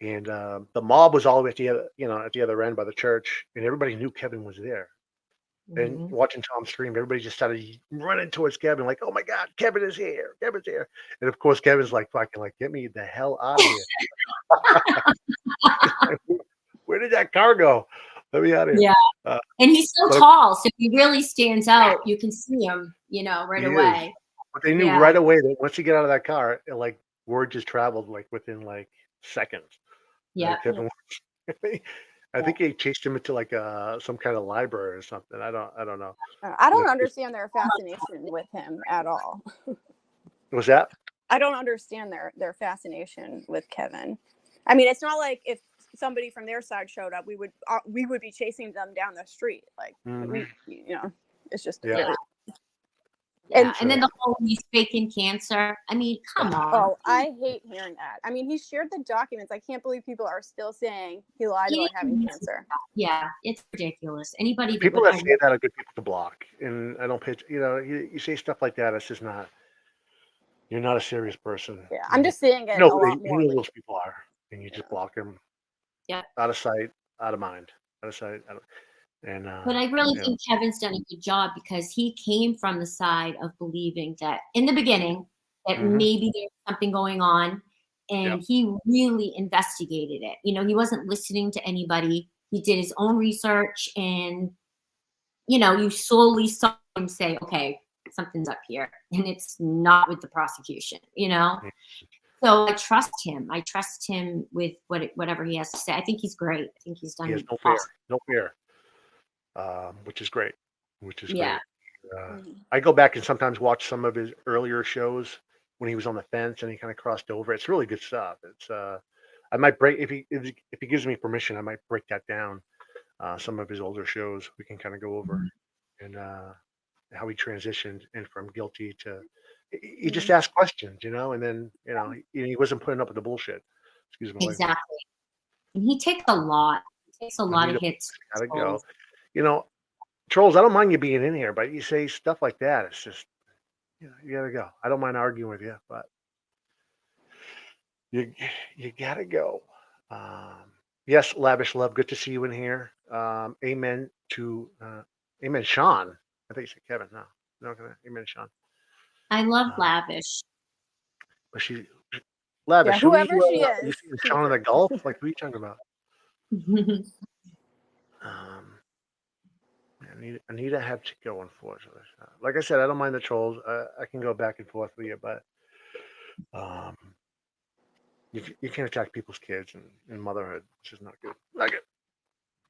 and the mob was all the way at the other end by the church, and everybody knew Kevin was there. And watching Tom stream, everybody just started running towards Kevin, like, "Oh my God, Kevin is here! Kevin's here!" And of course, Kevin's like, "Fucking like, get me the hell out of here! Where did that car go? Let me out of here!" Yeah, and he's so tall, so he really stands out. You can see him, right away. Is. But they knew right away that once you get out of that car, word just traveled within seconds. Yeah. I think they chased him into some kind of library or something. I don't know. I don't understand their fascination with him at all. Was that? I don't understand their fascination with Kevin. I mean, it's not like if somebody from their side showed up, we would be chasing them down the street. Like it's just And then the whole he's faking cancer. I mean, come on. Oh, I hate hearing that. I mean, he shared the documents. I can't believe people are still saying he lied about having cancer. Yeah, it's ridiculous. Anybody people that say that are good people to block, and I don't pitch. You say stuff like that. It's just not. You're not a serious person. Yeah, I'm just seeing it a lot more. You know those people are, and you just block them. Yeah. Out of sight, out of mind. Out of sight. But I really think Kevin's done a good job because he came from the side of believing that in the beginning that maybe there's something going on, and he really investigated it. He wasn't listening to anybody. He did his own research, and you slowly saw him say, "Okay, something's up here," and it's not with the prosecution. So I trust him. I trust him with whatever he has to say. I think he's great. I think he's done. He has no fear. Which is great. Great. I go back and sometimes watch some of his earlier shows when he was on the fence and he kind of crossed over. It's really good stuff. I might break if he gives me permission. I might break that down. Some of his older shows we can kind of go over and how he transitioned and from guilty to he just asked questions, and then he wasn't putting up with the bullshit. Excuse my language. Exactly. And he takes a lot. He takes a lot of hits. Gotta go. Trolls. I don't mind you being in here, but you say stuff like that. It's just you gotta go. I don't mind arguing with you, but you gotta go. Yes, lavish love. Good to see you in here. Amen to amen, Sean. I think you said Kevin. No, amen, Sean. I love lavish. But she lavish. Yeah, whoever she is. You see Sean in the Gulf? Like, who are you talking about? Anita had to go, unfortunately. Like I said, I don't mind the trolls. I can go back and forth with you, but you can't attack people's kids and motherhood. It's just not good. Not good.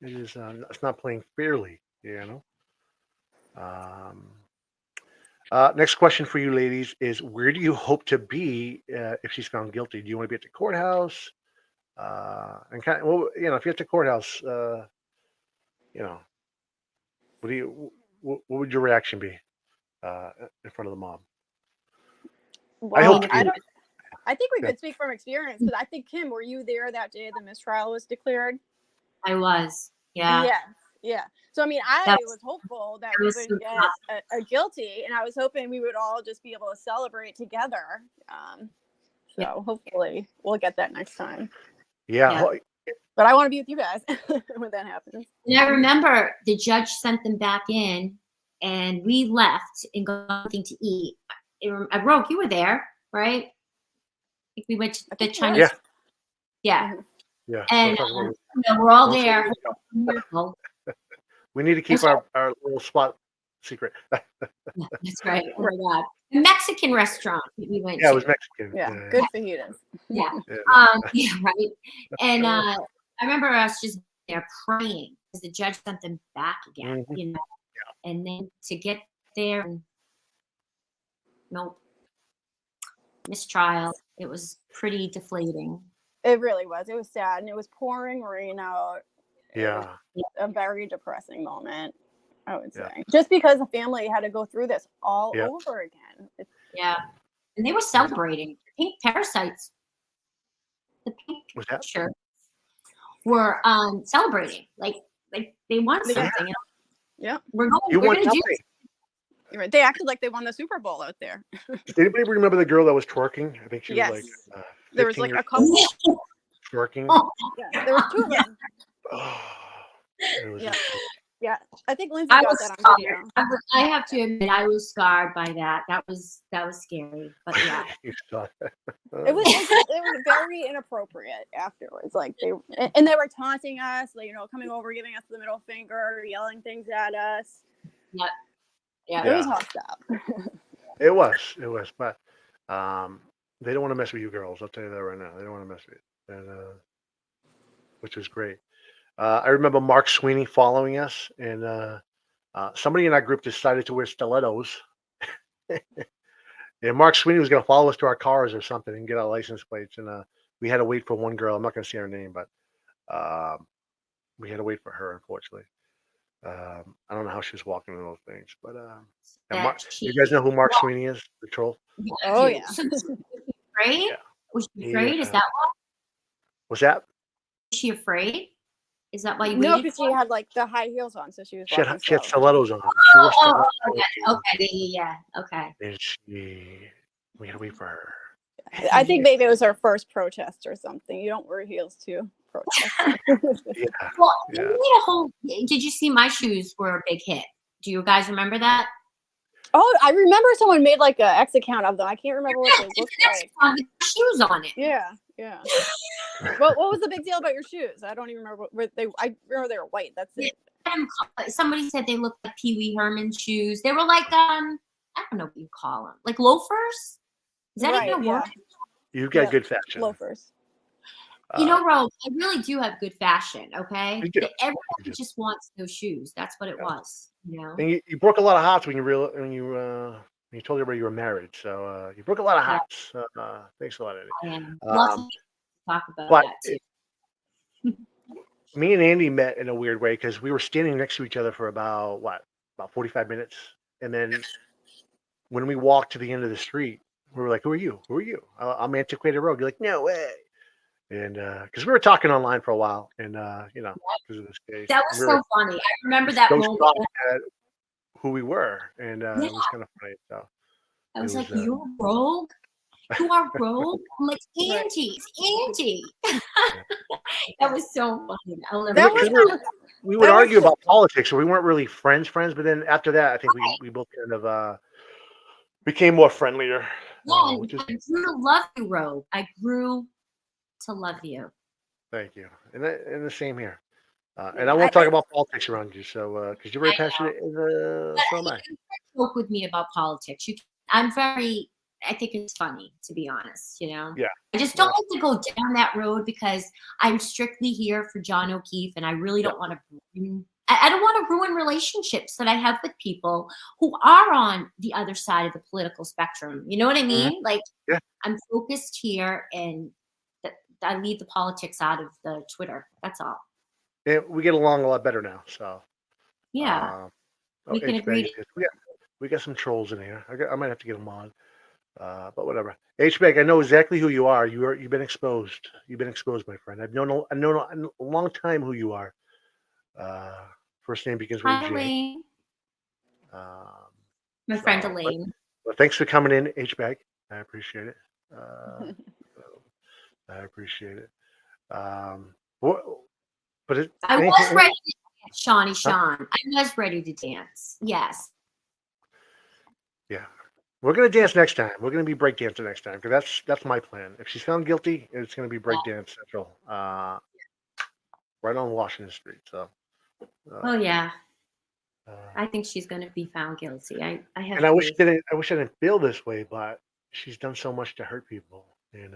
It is. It's not playing fairly. Next question for you, ladies, is where do you hope to be if she's found guilty? Do you want to be at the courthouse? And kind of, well, if you're at the courthouse, what would your reaction be in front of the mob? Well, I think we could speak from experience because I think, Kim, were you there that day the mistrial was declared? I was. Yeah. Yeah. So, I mean, I was hopeful that we would get a guilty, and I was hoping we would all just be able to celebrate together. So hopefully we'll get that next time. Yeah. But I want to be with you guys when that happens. And I remember the judge sent them back in, and we left and got something to eat. Rogue, you were there, right? I think we went to the Chinese. Yeah. Yeah. And we're all there. We need to keep our little spot secret. Yeah, that's right. Oh my God. The Mexican restaurant that we went to. Yeah, it was Mexican. Yeah, good fajitas. Yeah. Yeah, right. And I remember us just there praying because the judge sent them back again, and then to get there, and nope, mistrial. It was pretty deflating. It really was. It was sad, and it was pouring rain out. Yeah. A very depressing moment, I would say. Just because the family had to go through this all over again. And they were celebrating. Pink parasites. The pink shirts were celebrating. Like they won something. Yeah. We're going to do this. They acted like they won the Super Bowl out there. Did anybody remember the girl that was twerking? I think she was like there was like a couple twerking. Yeah, there was two of them. Yeah. I think Lindsay got that on video. I have to admit, I was scarred by that. That was scary. But yeah, it was very inappropriate afterwards. Like they were taunting us, like coming over, giving us the middle finger, yelling things at us. Yep. Yeah. It was hostile. It was, but they don't want to mess with you girls. I'll tell you that right now. They don't want to mess with you, and which was great. I remember Mark Sweeney following us, and somebody in our group decided to wear stilettos. And Mark Sweeney was going to follow us to our cars or something and get our license plates. And we had to wait for one girl. I'm not going to say her name, but we had to wait for her, unfortunately. I don't know how she was walking in those things, but you guys know who Mark Sweeney is, the troll? Oh, yeah. So was she afraid? Yeah. Was she afraid? Is that why? Was that? Was she afraid? Is that why you No, because she had like the high heels on, so she was. She had stilettos on. Okay. Yeah. Okay. And we had to wait for her. I think maybe it was her first protest or something. You don't wear heels to protest. Well, we made a whole. Did you see my shoes were a big hit? Do you guys remember that? Oh, I remember someone made like an X account of them. I can't remember what they looked like. Shoes on it. Yeah. What was the big deal about your shoes? I don't even remember I remember they were white. That's it. Somebody said they looked like Pee Wee Herman shoes. They were like I don't know what you call them, like loafers. Is that even a word? You've got good fashion. Loafers. Rogue, I really do have good fashion. Okay, everybody just wants those shoes. That's what it was. And you broke a lot of hearts when you told everybody you were married. So you broke a lot of hearts. Thanks a lot, Eddie. talk about But that too. me and Andy met in a weird way because we were standing next to each other for about 45 minutes, and then when we walked to the end of the street, we were like, "Who are you? Who are you?" I'm Antiquated Rogue. You're like, "No way!" And because we were talking online for a while, and because of this case, That was we were so like, funny. I remember that so moment. shocked at who we were, and Yeah, it was kind of funny. So I it was like, was. "You're Rogue? You are Rogue?" I'm like, Right. "Auntie, it's Auntie." That was so funny. I'll never That Because was we would that was argue about politics, so we weren't really friends. But then after that, I think we both kind of became more friendlier, Yeah, which is I grew to love you, Rogue. I grew to love you. thank you, and the same here. And I yeah. won't talk about politics around you, so because you're very I know. passionate, and so am But I. you can joke with me about politics. I'm very. I think it's funny, to be honest. Yeah. I just don't like to go down that road because I'm strictly here for John O'Keefe, and I really don't want to ruin. I don't want to ruin relationships that I have with people who are on the other side of the political spectrum. You know what I mean? Like, Yeah. I'm focused here, and I leave the politics out of the Twitter. That's all. And we get along a lot better now. So, Yeah, we can H agree. bag. We got some trolls in here. I might have to get them on. But whatever. H bag. I know exactly who you are. You've been exposed. You've been exposed, my friend. I've known a long time who you are. Uh, First name begins with a Hi, J. Elaine. Um, My friend so, Elaine. but thanks for coming in, H bag. I appreciate it. I appreciate it. What, but I anything? was ready to dance, Shawnee Huh? Sean. I was ready to dance. Yes. Yeah. We're gonna dance next time. We're gonna be breakdancing next time because that's my plan. If she's found guilty, it's gonna be breakdance central, right on Washington Street. So, Oh yeah. uh, I think she's going to be found guilty. I have and I wish faith. I wish I didn't feel this way, but she's done so much to hurt people, and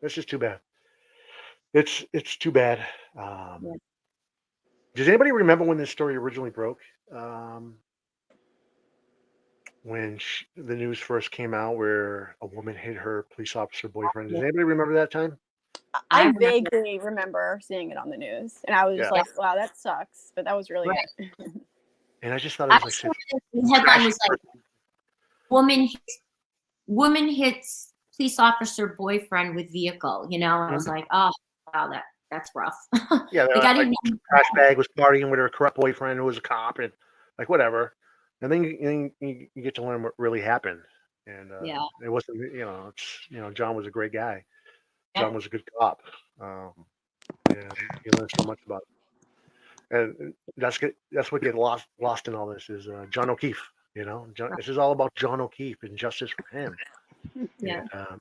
that's just too bad. It's too bad. Yeah. Does anybody remember when this story originally broke? Um, when the news first came out, where a woman hit her police officer boyfriend. Does anybody remember that time? I I remember. vaguely remember seeing it on the news, and I was just Yeah. like, "Wow, that sucks." But that was really Right. it. And I just thought it I was like was such the headline trashy was like person. woman hits police officer boyfriend with vehicle. I was Mhm. like, oh wow, that's rough. Yeah, Like I like didn't know. trash bag was partying with her corrupt boyfriend who was a cop, and like whatever. And then you get to learn what really happened. And Yeah. it wasn't, John was a great guy. John Yeah. was a good cop. Um, and you learn so much about it. And that's what get lost in all this is John O'Keefe. This is all about John O'Keefe and justice for him. Yeah. And And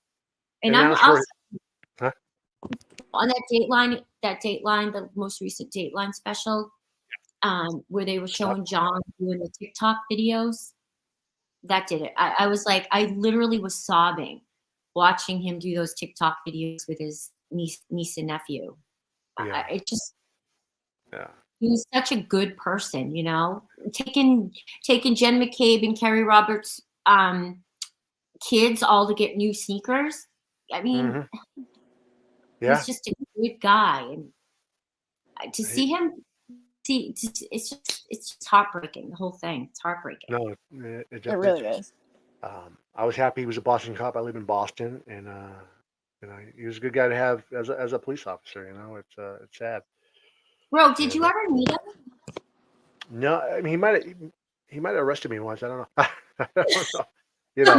and I'm that's where, also huh? on that Dateline, the most recent Dateline special, where they were showing John doing the TikTok videos. That did it. I was like, I literally was sobbing watching him do those TikTok videos with his niece and nephew. Yeah, It just, yeah. he was such a good person, taking Jen McCabe and Kerry Roberts kids all to get new sneakers. I mean, Hmm. Yeah. he's just a good guy, and to He- see him, it's just heartbreaking. The whole thing, it's heartbreaking. no, it It definitely really is. is. I was happy he was a Boston cop. I live in Boston, and he was a good guy to have as a police officer. It's sad. Bro, did And you ever meet him? no, I mean he might have arrested me once. I don't know. I don't know. You know,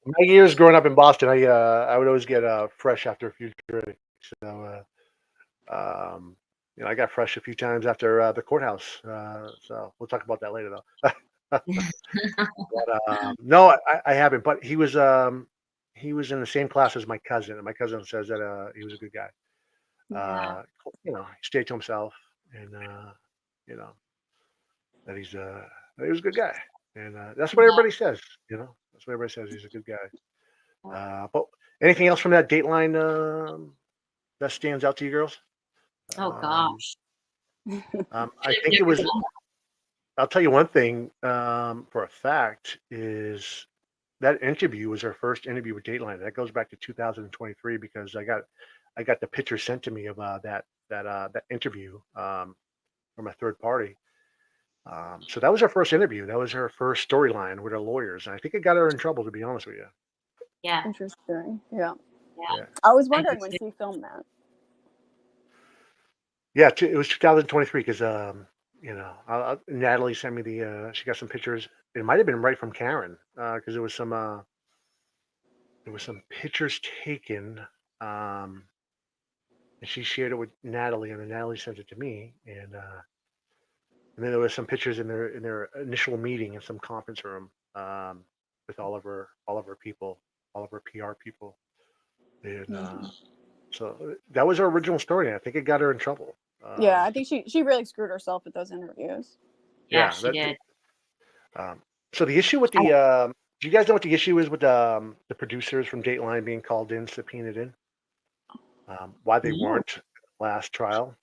my years growing up in Boston, I would always get fresh after a few drinks. So I got fresh a few times after the courthouse. So we'll talk about that later though. But no, I haven't. But he was in the same class as my cousin, and my cousin says that he was a good guy. Yeah. He stayed to himself, and you know that that he was a good guy, and that's what everybody says. That's what everybody says. He's a good guy. But anything else from that Dateline that stands out to you, girls? Oh Um, gosh. I think it was. I'll tell you one thing for a fact is that interview was our first interview with Dateline. That goes back to 2023 because I got the picture sent to me of that interview from a third party. So that was her first interview. That was her first storyline with her lawyers, and I think it got her in trouble, to be honest with you. Yeah. Interesting. Yeah. Yeah. I was wondering when she filmed that. Yeah, it was 2023 because Natalie sent me she got some pictures. It might have been right from Karen because there was some pictures taken, and she shared it with Natalie, and then Natalie sent it to me, and then there was some pictures in their initial meeting in some conference room with all of her people, all of her PR people, and so that was her original story. And I think it got her in trouble. Yeah, I think she really screwed herself with those interviews. Yeah, she did. So the issue with the do you guys know what the issue is with the producers from Dateline being called in, subpoenaed in? Why they weren't last trial?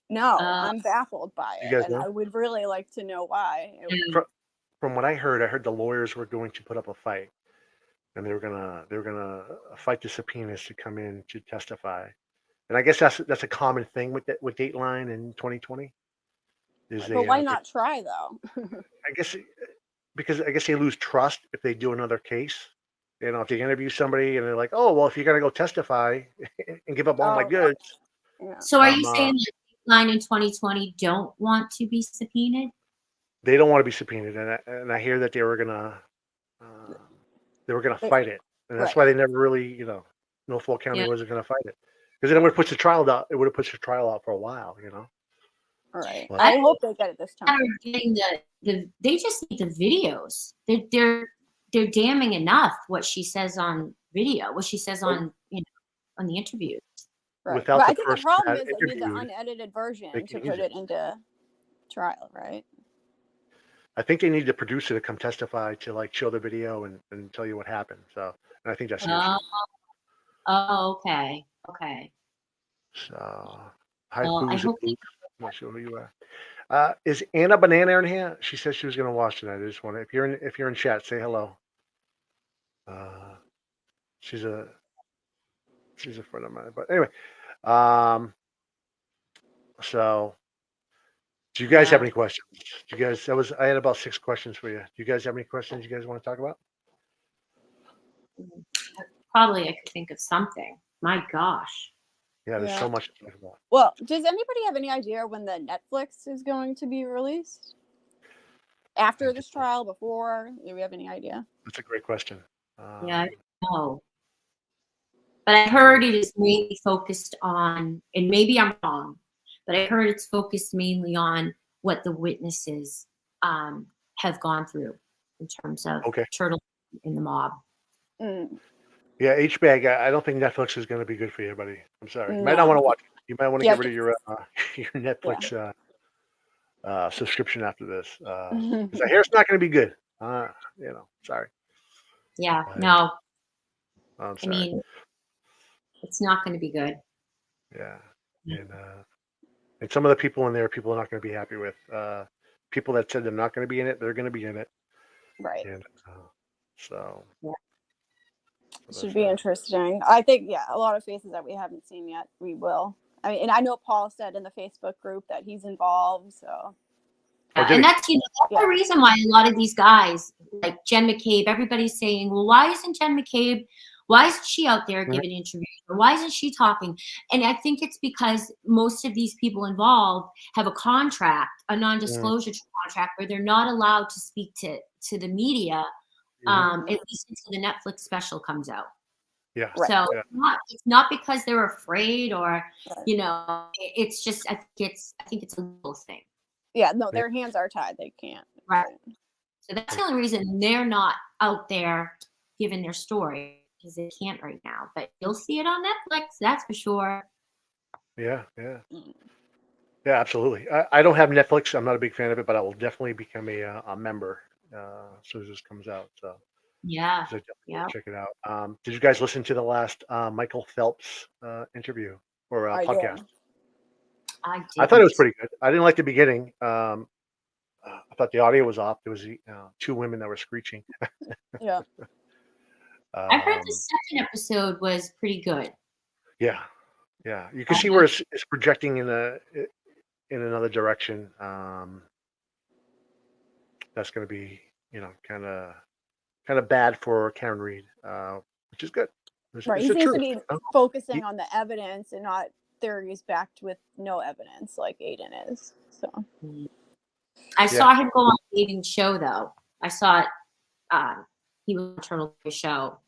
No, I'm baffled by You it, guys and know? I would really like to know why. From what I heard the lawyers were going to put up a fight, and they were gonna fight the subpoenas to come in to testify. And I guess that's a common thing with Dateline in 2020. But why not try though? I guess because I guess they lose trust if they do another case. If they interview somebody and they're like, "Oh, well, if you're gonna go testify and give up all my goods." Yeah. So are you saying that Dateline in 2020 don't want to be subpoenaed? They don't want to be subpoenaed, and I hear that they were gonna fight it, and that's why they never really, Norfolk County wasn't gonna fight it, because then it would have pushed the trial out. It would have pushed the trial out for a while, All right. But, I hope they get it this time. Getting they just need the videos. They're damning enough what she says on video, what she says on on the interview. Right. Without But the I think the person problem that is they need the interviewed, unedited version they to can put use it into trial, right? I think they need the producer to come testify to show the video and tell you what happened. So, and I think that's the issue. Oh, okay. So, hi, Well, I Booze. hope I'm not sure who you are. Is Anna Banana in here? She said she was going to watch tonight. I just want to, if you're in chat, say hello. She's a friend of mine. But anyway, so do you guys have any questions? Do you guys? I had about 6 questions for you. Do you guys have any questions you guys want to talk about? probably I could think of something. My gosh. Yeah, there's so much to talk about. Well, does anybody have any idea when the Netflix is going to be released? After this trial, before? Do we have any idea? That's a great question. Yeah, I don't know. But I heard it is mainly focused on, and maybe I'm wrong, but I heard it's focused mainly on what the witnesses have gone through in terms of Turtle in the mob. Yeah, H-Bag, I don't think Netflix is going to be good for you, buddy. I'm sorry. You might not want to watch it. You might want to get rid of your Netflix subscription after this. Because I hear it's not going to be good. Sorry. Yeah, no. I'm sorry. I mean, it's not going to be good. Yeah. And some of the people in there, people are not going to be happy with. People that said they're not going to be in it, they're going to be in it. Right. And so. Yeah. Should be interesting. I think, a lot of faces that we haven't seen yet, we will. I mean, and I know Paul said in the Facebook group that he's involved, so. And that's, that's the reason why a lot of these guys, like Jen McCabe, everybody's saying, well, why isn't she out there giving interviews? Or why isn't she talking? And I think it's because most of these people involved have a contract, a non-disclosure contract, where they're not allowed to speak to the media, at least until the Netflix special comes out. Yeah. So it's not because they're afraid or, it's just, I think it's a little thing. Yeah, no, their hands are tied. They can't. Right. So that's the only reason they're not out there giving their story, because they can't right now. But you'll see it on Netflix, that's for sure. Yeah. Yeah, absolutely. I don't have Netflix. I'm not a big fan of it, but I will definitely become a member as soon as this comes out. So yeah, check it out. Did you guys listen to the last Michael Phelps interview or podcast? I thought it was pretty good. I didn't like the beginning. I thought the audio was off. There was 2 women that were screeching. Yeah. I heard the second episode was pretty good. Yeah. Yeah, you can see where it's projecting in another direction. That's going to be, kind of bad for Karen Reed, which is good. Right. It's He the seems to truth. be You know? focusing on the evidence and not theories backed with no evidence like Aiden is. So I saw him go on a dating show though. I saw it. He was on Turtle Boy show.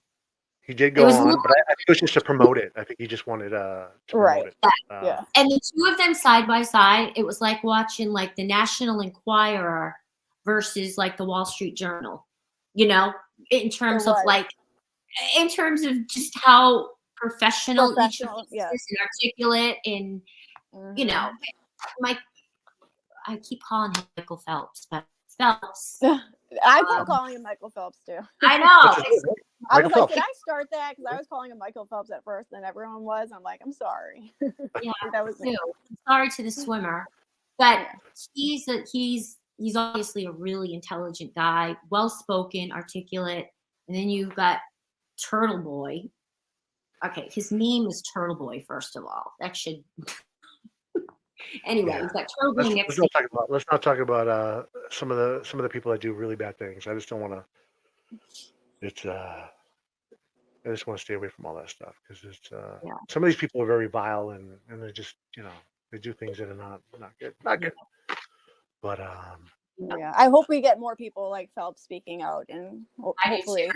He did go on, but I think it was just to promote it. I think he just wanted to promote it. Yeah. And the two of them side by side, it was like watching like the National Enquirer versus like the Wall Street Journal. You know, in terms of just how professional each of them is and articulate, and you know, I keep calling him Michael Phelps, but Phelps. I kept calling him Michael Phelps too. I know. I was like, did I start that? Because I was calling him Michael Phelps at first, and everyone was. I'm like, I'm sorry. Yeah, that was me. I'm sorry to the swimmer, but he's obviously a really intelligent guy, well spoken, articulate, and then you've got Turtle Boy. Okay, his name is Turtle Boy. First of all, that should. Anyway, we've got Turtle Boy next. Let's not talk about some of the people that do really bad things. I just don't want to. It's I just want to stay away from all that stuff because it's some of these people are very vile and they just they do things that are not good, But I hope we get more people like Phelps speaking out, and hopefully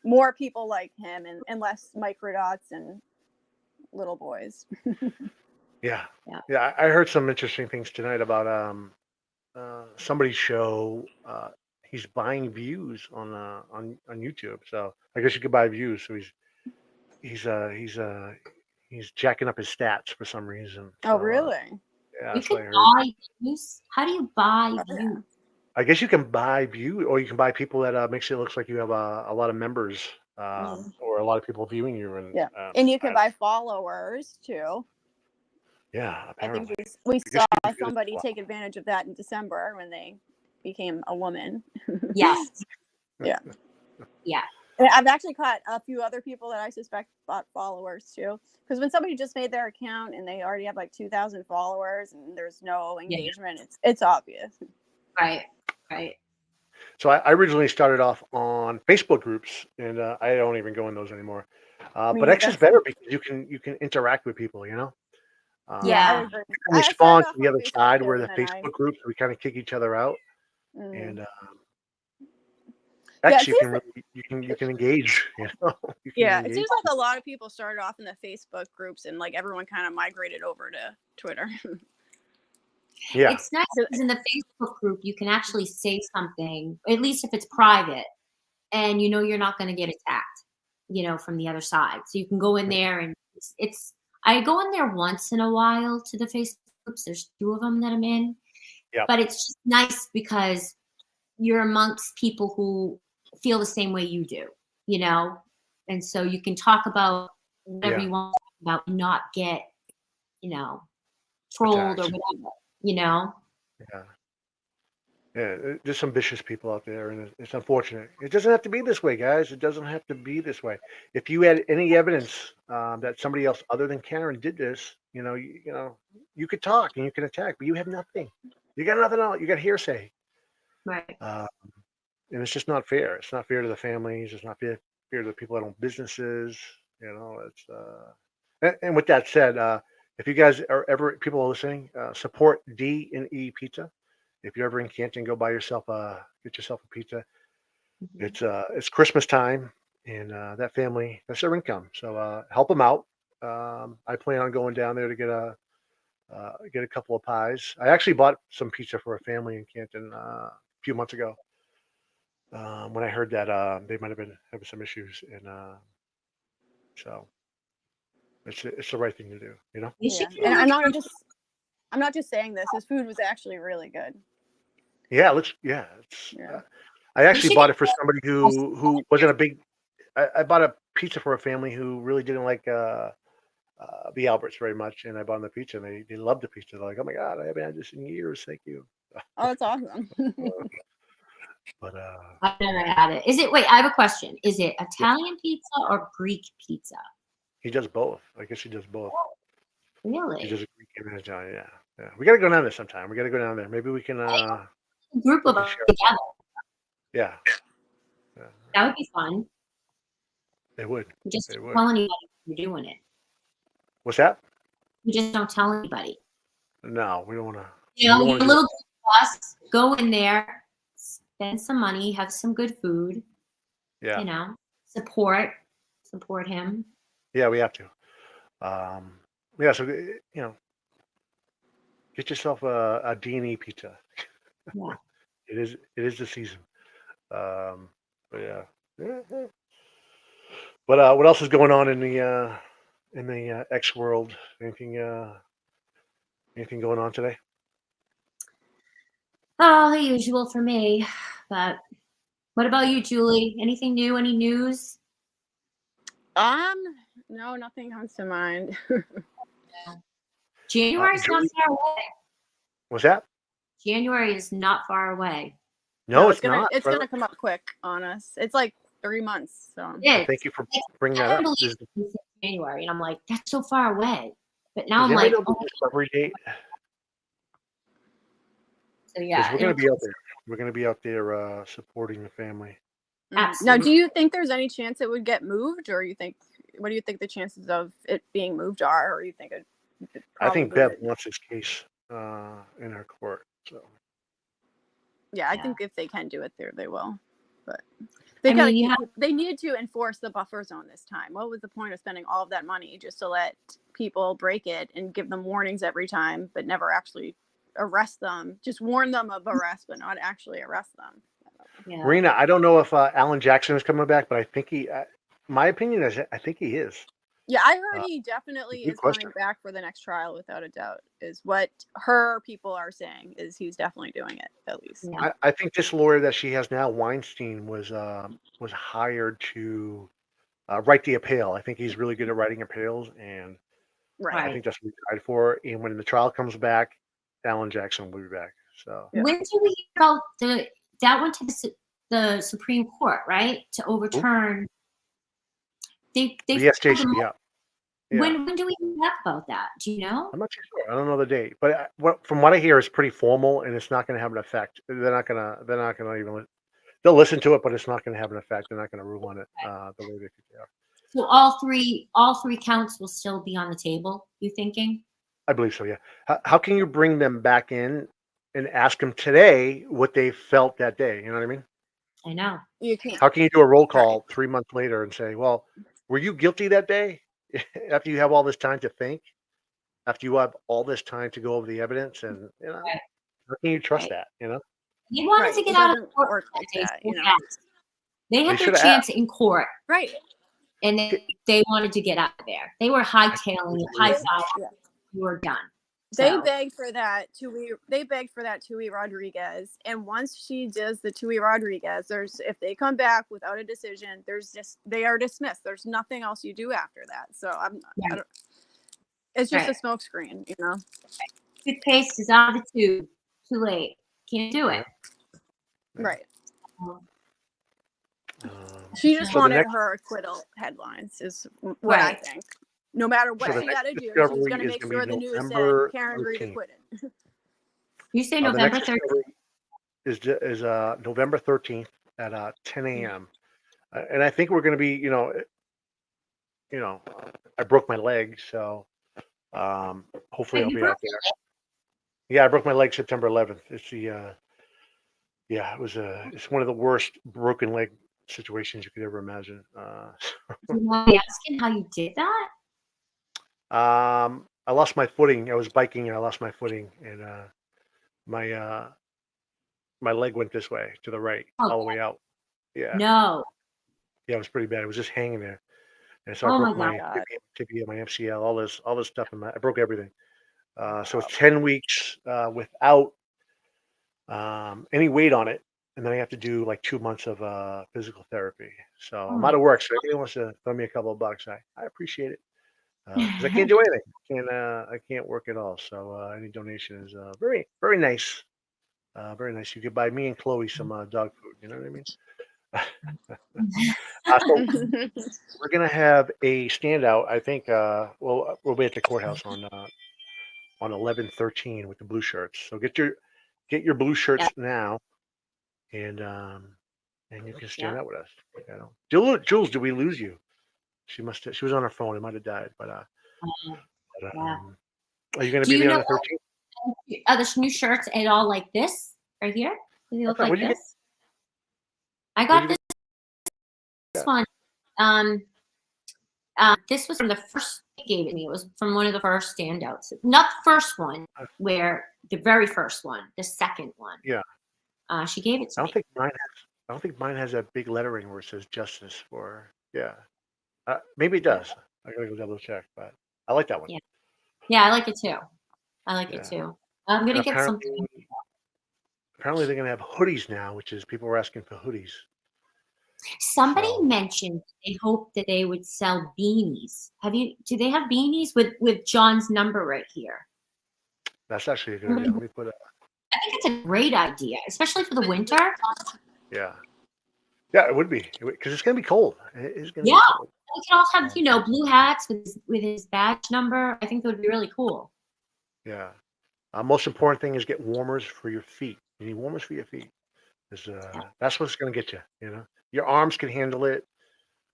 more people like him, and less microdots and little boys. Yeah. I heard some interesting things tonight about somebody's show. He's buying views on YouTube. So I guess you could buy views. So he's jacking up his stats for some reason. Oh, really? Yeah. You can buy views. How do you buy views? I guess you can buy views, or you can buy people that makes it look like you have a lot of members or a lot of people viewing you. And you can buy followers too. Yeah, apparently. I think we saw somebody take advantage of that in December when they became a woman. Yes. Yeah. Yeah. And I've actually caught a few other people that I suspect bought followers too. Because when somebody just made their account and they already have like 2,000 followers and there's no engagement, it's obvious. Right. So I originally started off on Facebook groups, and I don't even go in those anymore. But X is better because you can interact with people. I agree. You can respond to the other side where the Facebook groups, we kind of kick each other out, and X you can engage. It seems like a lot of people started off in the Facebook groups, and like everyone kind of migrated over to Twitter. Yeah, it's nice because in the Facebook group you can actually say something, at least if it's private, and you're not going to get attacked, from the other side. So you can go in there, and it's. I go in there once in a while to the Facebook groups. There's 2 of them that I'm in, but it's just nice because you're amongst people who feel the same way you do, and so you can talk about whatever you want to talk about, and not get, trolled attacked. or whatever. Yeah, there's some vicious people out there, and it's unfortunate. It doesn't have to be this way, guys. It doesn't have to be this way. If you had any evidence that somebody else other than Karen did this, you could talk and you can attack, but you have nothing. You got nothing else. You got hearsay. Right. And it's just not fair. It's not fair to the families. It's not fair to the people that own businesses. It's and with that said, if you guys are ever people are listening, support D&E Pizza. If you're ever in Canton, go get yourself a pizza. It's Christmas time, and that family, that's their income. So help them out. I plan on going down there to get a couple of pies. I actually bought some pizza for a family in Canton a few months ago. When I heard that they might have been having some issues, and so it's the right thing to do, And I'm not just saying this. His food was actually really good. Yeah, it looks. Yeah, I actually bought it for somebody who wasn't a big. I bought a pizza for a family who really didn't like the Alberts very much, and I bought them the pizza, and they loved the pizza. They're like, "Oh my god, I haven't had this in years. Thank you." Oh, that's awesome. But I've never had it. Wait, I have a question. Is it Italian pizza or Greek pizza? He does both. I guess he does both. She Really? does a great game in Italian. Yeah, yeah. We got to go down there sometime. We got to go down there. Maybe we can. A group We of can us share. together. Yeah, yeah. That would be fun. They would. You just They don't would. tell anybody you're doing it. What's that? You just don't tell anybody. No, we don't want to. You We know, don't your want to do little it. group of us, go in there, spend some money, have some good food, Yeah, you know, support him. yeah. We have to. Yeah. So get yourself a D&E pizza. Yeah. It is the season. But yeah. Yeah, yeah. But what else is going on in the X world? Anything going on today? Oh, the usual for me. But what about you, Julie? Anything new? Any news? No, nothing comes to mind. January's not Julie, far away. what's that? January is not far away. No, No, it's not. it's But gonna come up quick on us. It's like 3 months. So It thank you for is. bringing I that can't up. believe it's January, and I'm like, that's so far away. But now Does I'm anybody like, know the oh, discovery date? so Because yeah. we're going to be out there. We're going to be out there supporting the family. Now, Absolutely. do you think there's any chance it would get moved, or what do you think the chances of it being moved are, or you think it I think probably Bev would? wants this case in her court. So Yeah, I Yeah. think if they can do it there, they will. But I mean, they needed to enforce the buffer zone this time. What was the point of spending all of that money just to let people break it and give them warnings every time, but never actually arrest them? Just warn them of arrest, but not actually arrest them. yeah. Marina, I don't know if Alan Jackson is coming back, but I think my opinion is I think he is. Yeah, I heard he definitely good is question. coming back for the next trial without a doubt. Is what her people are saying. Is he's definitely doing it at least. Yeah. I think this lawyer that she has now, Weinstein, was hired to write the appeal. I think he's really good at writing appeals, and Right. I think that's what we tried for. And when the trial comes back, Alan Jackson will be back. So Yeah. When do we hear about that went to the Supreme Court, right? To overturn. They the filed SJC, them- yeah. Yeah. When do we hear back about that? Do you know? I'm not too sure. I don't know the date, but from what I hear, it's pretty formal, and it's not going to have an effect. They're not going to even. They'll listen to it, but it's not going to have an effect. They're not going to rule on it the way they could. Yeah. So all three counts will still be on the table. You thinking? I believe so. Yeah. How can you bring them back in and ask them today what they felt that day? You know what I mean? I know. You can't. How can you do a roll call 3 months later and say, "Well, were you guilty that day?" After you have all this time to think, after you have all this time to go over the evidence, and Right. how can you trust Right. that? You know, They wanted Right. to get It out of doesn't court work that like day, that, so you know. fast. They had their shoulda chance in court, Right. and they wanted to get out of there. They were hightailing it, high five. Yeah. You were done. They So, begged for that Tui Rodriguez, and once she does the Tui Rodriguez, if they come back without a decision, they are dismissed. There's nothing else you do after that. So it's just a smokescreen, you know. toothpaste is out of the tube. Too late. Can't do it. Yeah. Right. Um, She just so the wanted next her acquittal headlines, is what I think. No matter what the she next got to do, she's discovery going to is make gonna sure be the news said November Karen Reed 13th. acquitted. You say The November next 13th? discovery is November 13th at 10 a.m. And I think we're going to be, I broke my leg, so hopefully I'll You be broke out there. Yeah, I broke my leg September 11th. It's it's one of the worst broken leg situations you could ever imagine. Do you mind me asking how you did that? I lost my footing. I was biking and I lost my footing, and my my leg went this way to the right, Oh, all the way out. Yeah, no. yeah, it was pretty bad. It was just hanging there, and so I Oh broke my my God. tibia, my MCL, all this stuff I broke everything. So it's 10 weeks without any weight on it, and then I have to do like 2 months of physical therapy. So I'm out of work. So if anyone wants to throw me a couple of bucks, I appreciate it because I can't do anything. I can't work at all. So any donation is very very nice. Very nice. You could buy me and Chloe some dog food. You know what I mean? So we're gonna have a standout. I think. We'll be at the courthouse on 11/13 with the blue shirts. So get your blue Yeah. shirts now, and you can stand Yeah. out with us. You know, Jules, did we lose you? She was on her phone. It might have died, but Yeah. are you gonna Do be you there on know the 13th? the new shirts at all like this right here? Do they What's look that? like What did you get? this? I What did got you this get? one. Um, this was from the first they gave it me. It was from one of the first standouts. Not the first one, where the very first one, the second one. Yeah. She gave it to I me. don't think mine has. I don't think mine has that big lettering where it says justice for. Yeah. Maybe it does. I gotta go double check, but I like that one. Yeah. Yeah, I like it too. I like it Yeah. too. I'm And gonna get something. apparently they're gonna have hoodies now, which is people were asking for hoodies. Somebody So mentioned they hoped that they would sell beanies. Do they have beanies with John's number right here? that's actually a good idea. Let me put a. I think it's a great idea, especially for the winter. Yeah. Yeah, it would be because it's gonna be cold. It is gonna Yeah. be cold. We could all have, blue hats with his badge number. I think that would be really cool. Yeah. Most important thing is get warmers for your feet. You need warmers for your feet. 'Cause, that's what's gonna get you. You know, your arms can handle it,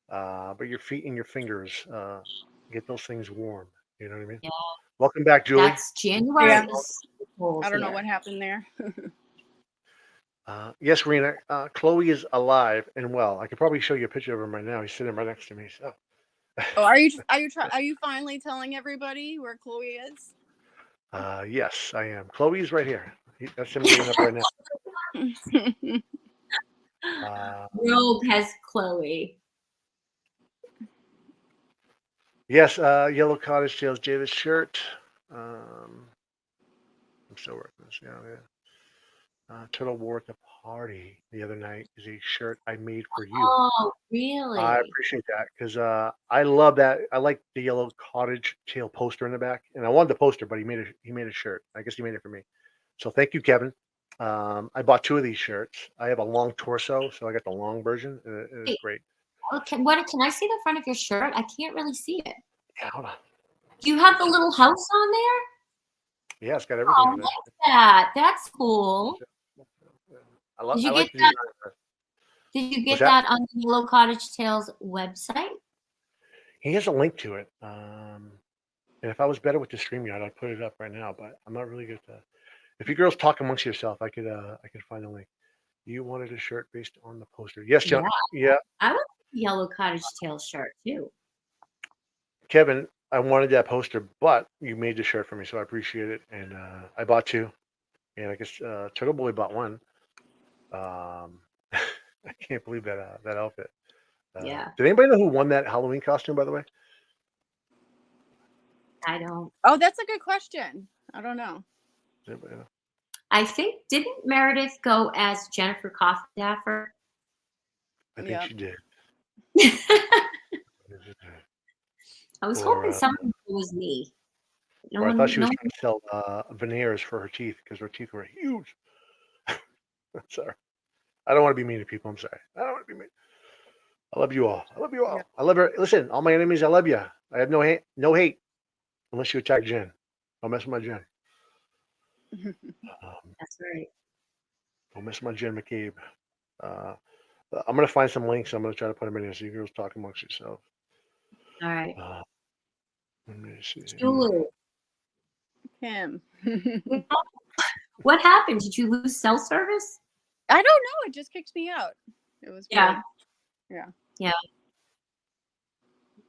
but your feet and your fingers get those things warm. You know what I mean? Yeah. Welcome back, Julie. That's January. Yeah. Is cold I don't know here. what happened there. Yes, Rena. Chloe is alive and well. I could probably show you a picture of him right now. He's sitting right next to me. So. Oh, are you finally telling everybody where Chloe is? Yes, I am. Chloe's right here. That's him getting up right now. Rogue has Chloe. Yes, Yellow Cottage Tails Davis shirt. I'm still working this. Yeah. Turtle wore at the party the other night is a shirt I made for you. Oh, really? I appreciate that because I love that. I like the yellow cottage tail poster in the back, and I wanted the poster, but he made a shirt. I guess he made it for me. So thank you, Kevin. I bought 2 of these shirts. I have a long torso, so I got the long version, and it's great. Okay, can I see the front of your shirt? I can't really see it. Yeah, hold on. Do you have the little house on there? Yeah, it's got everything Oh, on I it. like that. That's cool. I Did you like get the that? design. Did you What's get that? that on the Yellow Cottage Tales website? He has a link to it. And if I was better with the StreamYard, I'd put it up right now. But I'm not really good to. If you girls talk amongst yourself, I could find a link. You wanted a shirt based on the poster. Yes, John. Yeah, I want the Yellow Cottage Tales shirt too. Kevin. I wanted that poster, but you made the shirt for me, so I appreciate it. And I bought 2, and I guess Turtle Boy bought 1. I can't believe that outfit. Yeah. Did anybody know who won that Halloween costume, by the way? I don't. Oh, that's a good question. I don't know. Does anybody know? I think didn't Meredith go as Jennifer Coffindaffer? I think Yeah. she did. I was hoping someone was me. I thought she was trying to sell veneers for her teeth because her teeth were huge. Sorry. I don't want to be mean to people. I'm sorry. I don't want to be mean. I love you all. I love you all. Yeah. I love her. Listen, all my enemies, I love you. I have no hate, unless you attack Jen. Don't mess with my Jen. That's right. Don't mess with my Jen McCabe. I'm gonna find some links. I'm gonna try to put them in here so you girls talk amongst yourselves. All right. Let me see. Julie, Him. what happened? Did you lose cell service? I don't know. It just kicked me out. It was Yeah. weird. Yeah.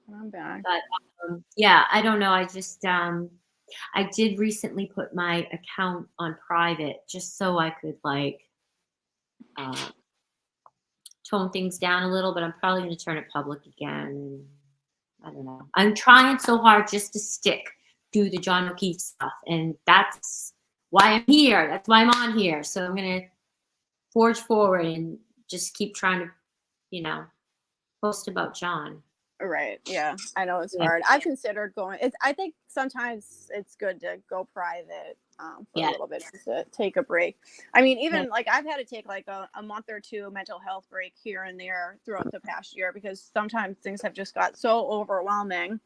I'm back. But yeah, I don't know. I just I did recently put my account on private just so I could tone things down a little, but I'm probably going to turn it public again. I don't know. I'm trying so hard just to do the John O'Keefe stuff, and that's why I'm here. That's why I'm on here. So I'm going to forge forward and just keep trying to, post about John. Right. Yeah. I know it's Yeah. hard. I've considered going. I think sometimes it's good to go private for a Yeah. little bit just to take a break. I mean, Yeah. even like I've had to take like a month or two mental health break here and there throughout the past year because sometimes things have just got so overwhelming.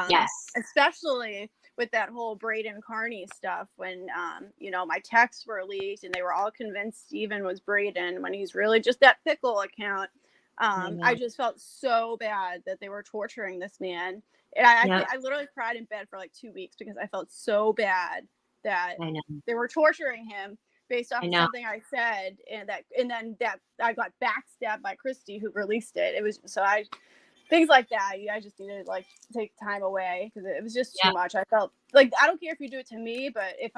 Yes. Especially with that whole Braden Carney stuff when my texts were leaked and they were all convinced Steven was Braden when he's really just that pickle account. I just felt so bad that they were torturing this man. And I literally cried in bed for like 2 weeks because I felt so bad that they were torturing him based off of something I said, and then that I got backstabbed by Christy who released it. It was things like that. I just needed to like take time away because it was just too much. I felt like I don't care if you do it to me, but if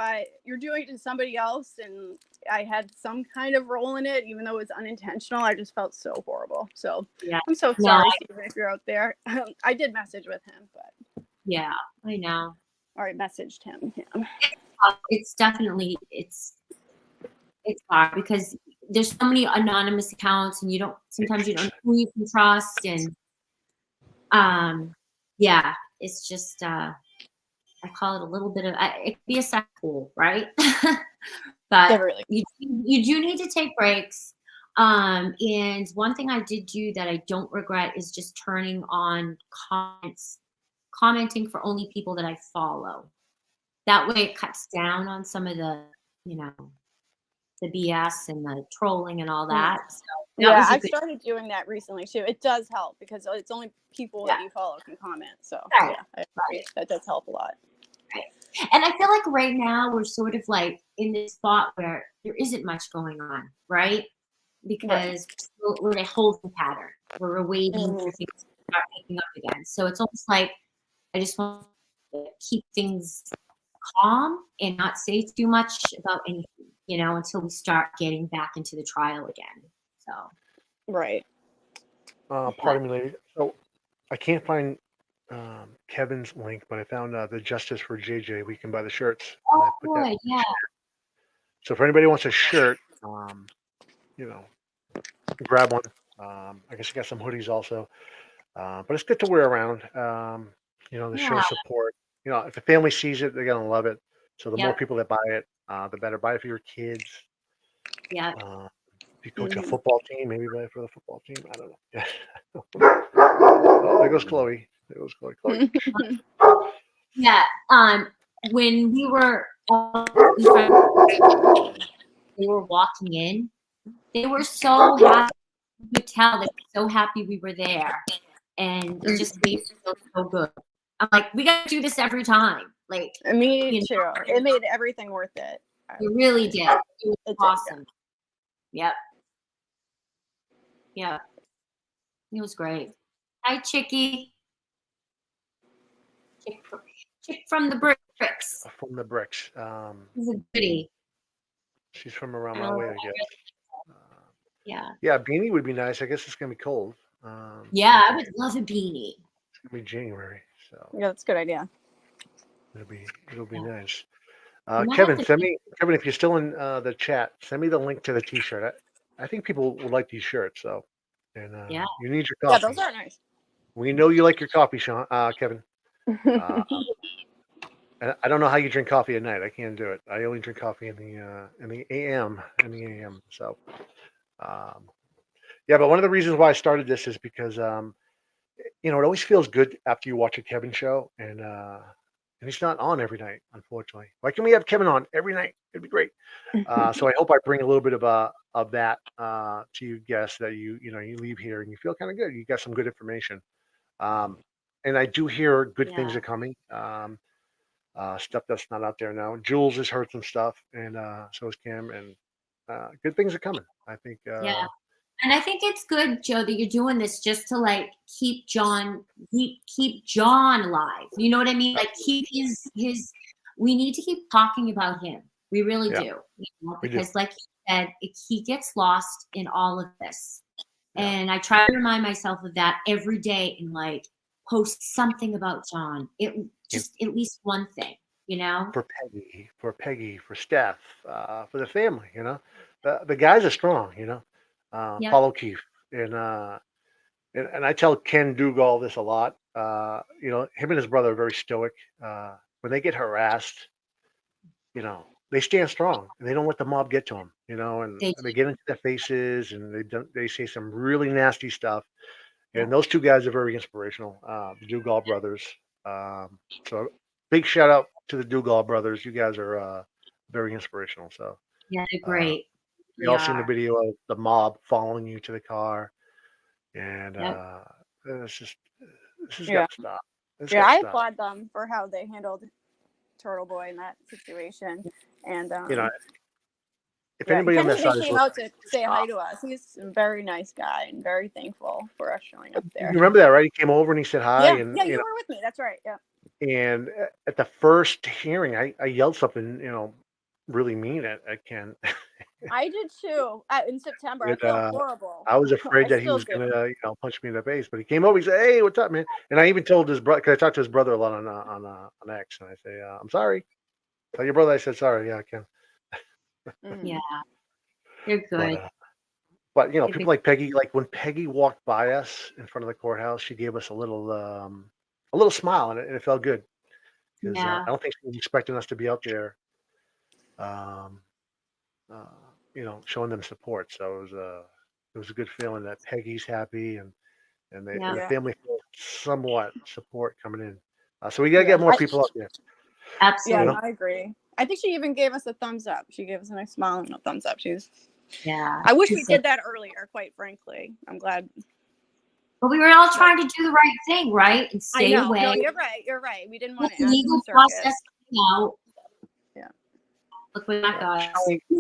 you're doing it to somebody else and I had some kind of role in it, even though it was unintentional, I just felt so horrible. So I'm so sorry, Steven, if you're out there. I did message with him, but yeah, I know. Or I messaged him. Yeah. It's definitely it's hard because there's so many anonymous accounts and sometimes you don't know who you can trust, and yeah, it's just I call it a little bit of it could be a cesspool, right? But really. you do need to take breaks. And one thing I did do that I don't regret is just turning on commenting for only people that I follow. That way it cuts down on some of the, the BS and the trolling and all that. So yeah, I've started doing that recently too. It does help because it's only people that you follow can comment. So yeah, I agree. That does help a lot. Right. And I feel like right now we're sort of like in this spot where there isn't much going on, right? Because we're in a holding pattern. We're waiting for things to start picking up again. So it's almost like I just want to keep things calm and not say too much about anything, until we start getting back into the trial again. So. Right. Pardon me, lady. So I can't find Kevin's link, but I found the Justice for JJ. We can buy the shirts. Oh, I put that. yeah. So if anybody wants a shirt, grab one. I guess I got some hoodies also. But it's good to wear around. To show support. If the family sees it, they're gonna love it. So the more people that buy it, the better. Buy it for your kids. Yeah. If you coach a football team, maybe buy it for the football team. I don't know. Oh, there goes Chloe. Chloe. Yeah. When we were walking in, they were so happy. You could tell they were so happy we were there, and it just made me feel so good. I'm like, we got to do this every time. Like me too. It made everything worth it. It really did. It was awesome. Yep. Yeah. It was great. Hi, Chickie. Chick from the bricks. From the bricks. She's a goodie. She's from around my way, I guess. Yeah. Yeah, beanie would be nice. I guess it's gonna be cold. Yeah, I would love a beanie. It's gonna be January, so yeah, that's a good idea. It'll be nice. Kevin, if you're still in the chat, send me the link to the T-shirt. I think people will like these shirts. So, and you need your coffee. Yeah, those are nice. We know you like your coffee, Kevin. And I don't know how you drink coffee at night. I can't do it. I only drink coffee in the AM. So, yeah. But one of the reasons why I started this is because it always feels good after you watch a Kevin show, and he's not on every night, unfortunately. Why can't we have Kevin on every night? It'd be great. So I hope I bring a little bit of that to you guests, that you leave here and you feel kind of good. You got some good information. And I do hear good things are coming. Stuff that's not out there now. Jules has heard some stuff, and so has Kim, and good things are coming. I think. And I think it's good, Joe, that you're doing this just to like keep John alive. You know what I mean? Like keep his. We need to keep talking about him. We really do. Because like you said, he gets lost in all of this. Yeah. And I try to remind myself of that every day and like post something about John. Just at least one thing, For Peggy, for Steph, for the family, the guys are strong, Paulo Keefe, and and I tell Ken Dugal this a lot. Him and his brother are very stoic. When they get harassed, they stand strong and they don't let the mob get to them. And They they get into their faces and they say some really nasty stuff. Yeah. And those two guys are very inspirational. The Dugal brothers. So big shout out to the Dugal brothers. You guys are very inspirational. So Yeah, they're uh, great. we They all seen the are. video of the mob following you to the car, and Yep. it's just this has Yeah. got to stop. It's Yeah, got to I stop. applaud them for how they handled Turtle Boy in that situation. And If yeah, anybody on Kenny that even side is came listening, out to say hi stop. to us. He's a very nice guy and very thankful for us showing up You there. remember that, right? He came over and he said hi, Yeah, and yeah, you were with me. That's right. Yeah. and at the first hearing, I yelled something, really mean at Ken. I did too. In September, I And, felt horrible. I was afraid I that he still was do. gonna, punch me in the face. But he came over. He said, "Hey, what's up, man?" And I even told his brother, because I talked to his brother a lot on X, and I say, "I'm sorry. Tell your brother I said sorry." Yeah, I can. Mhm. Yeah, they're But good. They've people been- like Peggy, like when Peggy walked by us in front of the courthouse, she gave us a little smile, and it felt good because Yeah, I don't think she was expecting us to be out there, um, showing them support. So it was a good feeling that Peggy's happy and yeah, the Yeah. family feels somewhat support coming in. So we got to Yeah. get more people out there. Yeah, absolutely. no, I agree. I think she even gave us a thumbs up. She gave us a nice smile and a thumbs up. Yeah. I wish She we said- did that earlier, quite frankly. I'm glad. But we were all trying to do the right thing, right? And I stay know. away. No, you're right. You're right. We didn't want Let to the add to legal the circus. process come out. Yeah. Look what that got.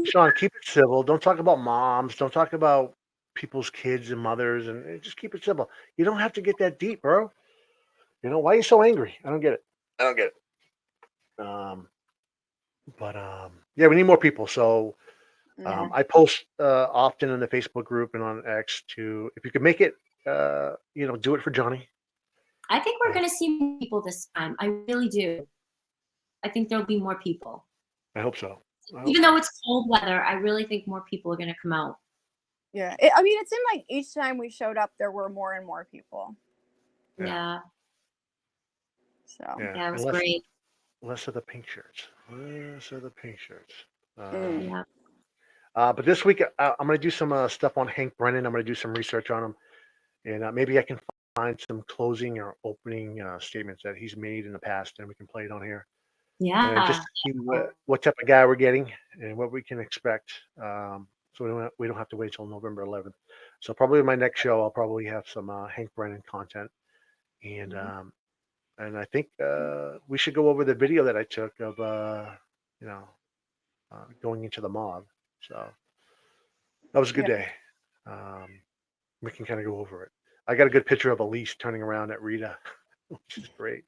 Sean, keep it civil. Don't talk about moms. Don't talk about people's kids and mothers, and just keep it simple. You don't have to get that deep, bro. Why are you so angry? I don't get it. I don't get it. But yeah, we need more people. So Mhm. I post often in the Facebook group and on X to, if you could make it, do it for Johnny. I think we're going to see more people this time. I really do. I think there'll be more people. I hope so. Even though it's cold weather, I really think more people are going to come out. Yeah. It seemed like each time we showed up, there were more and more people. Yeah. So. Yeah, it was and great. less of the pink shirts. Less of the pink shirts. Yeah. But this week, I'm going to do some stuff on Hank Brennan. I'm going to do some research on him. And maybe I can find some closing or opening statements that he's made in the past, and we can play it on here. And Yeah. just to see what type of guy we're getting and what we can expect. So we don't have to wait till November 11th. So probably my next show, I'll probably have some Hank Brennan content. And I think we should go over the video that I took of, going into the mob. So that was a good day. We can kind of go over it. I got a good picture of Elise turning around at Rita, which is great.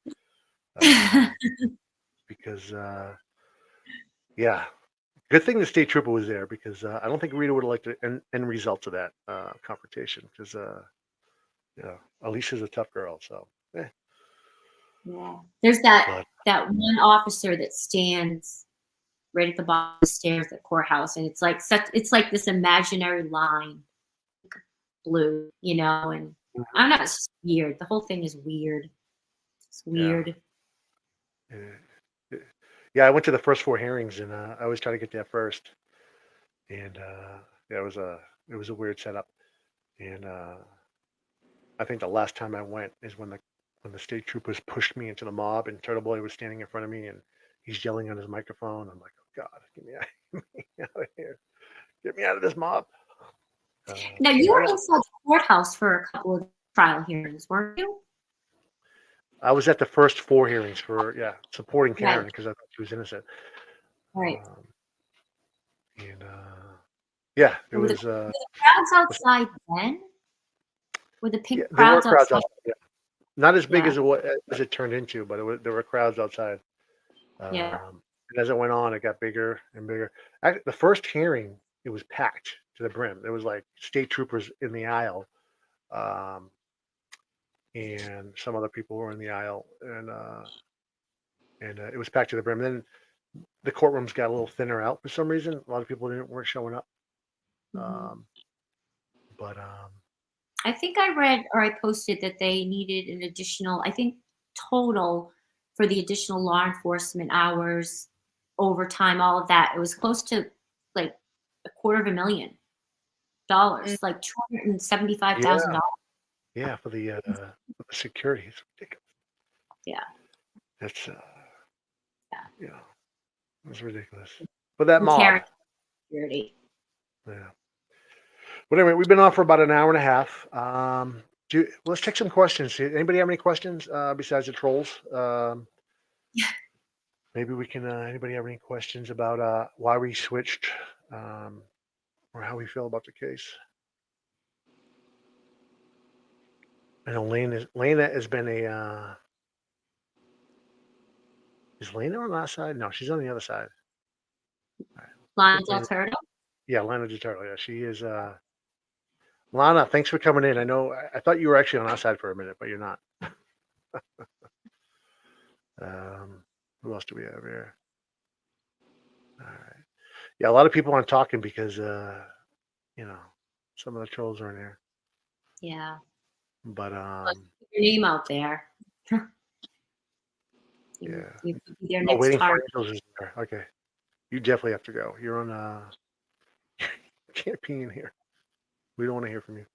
Because, yeah, good thing the state trooper was there, because I don't think Rita would have liked the end results of that confrontation, because, Elise is a tough girl. So, Yeah. There's that one officer that stands right at the bottom of the stairs at the courthouse, and it's like this imaginary line, blue, and I don't know, it's just weird. The whole thing is weird. It's weird. Yeah, I went to the first 4 hearings, and I always try to get there first. And it was a weird setup. And I think the last time I went is when the state troopers pushed me into the mob, and Turtle Boy was standing in front of me, and he's yelling on his microphone. I'm like, oh God, get me out of here. Get me out of this mob. Now, you were inside the courthouse for a couple of trial hearings, weren't you? I was at the first 4 hearings for, supporting Karen, Right. because I thought she was innocent. Right. And yeah, it Were the was. crowds outside then? Were the pink There were crowds crowds outside? outside. Yeah. Not as big Yeah. as it turned into, but there were crowds outside. Yeah. And as it went on, it got bigger and bigger. The first hearing, it was packed to the brim. There was like state troopers in the aisle, and some other people were in the aisle, and it was packed to the brim. Then the courtrooms got a little thinner out for some reason. A lot of people weren't showing up. Mhm. But I think I read or I posted that they needed an additional, I think total for the additional law enforcement hours, overtime, all of that. It was close to like $250,000, like Yeah, $275,000. yeah, for the security. It's ridiculous. Yeah. That's Yeah. yeah, it's ridiculous. But that And mob, carrying security. yeah. But anyway, we've been on for about an hour and a half. Let's take some questions. Anybody have any questions besides the trolls? Maybe we can. Anybody have any questions about why we switched, um, or how we feel about the case? I know Lena has been a. Is Lena on that side? No, she's on the other side. All right. I think Lionel Lena, Turtle. yeah, Lana Gitarlo. Yeah, she is. Lana, thanks for coming in. I know. I thought you were actually on our side for a minute, but you're not. Who else do we have here? All right. Yeah, a lot of people aren't talking because you know, some of the trolls are in here. Yeah. But Keep your name out there. yeah. You could be their Oh, next waiting for target. angels is there. Okay. You definitely have to go. You're on you can't be in here. We don't want to hear from you.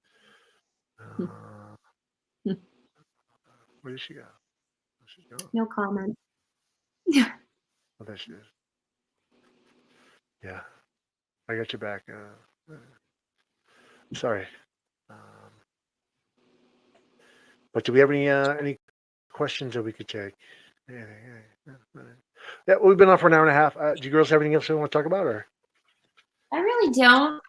Where did she go? Oh, she's gone. No comment. Oh, there she is. Yeah. I got you back. Sorry. Um, but do we have any questions that we could take? Yeah, we've been on for an hour and a half. Do you girls have anything else you want to talk about, or? I really don't.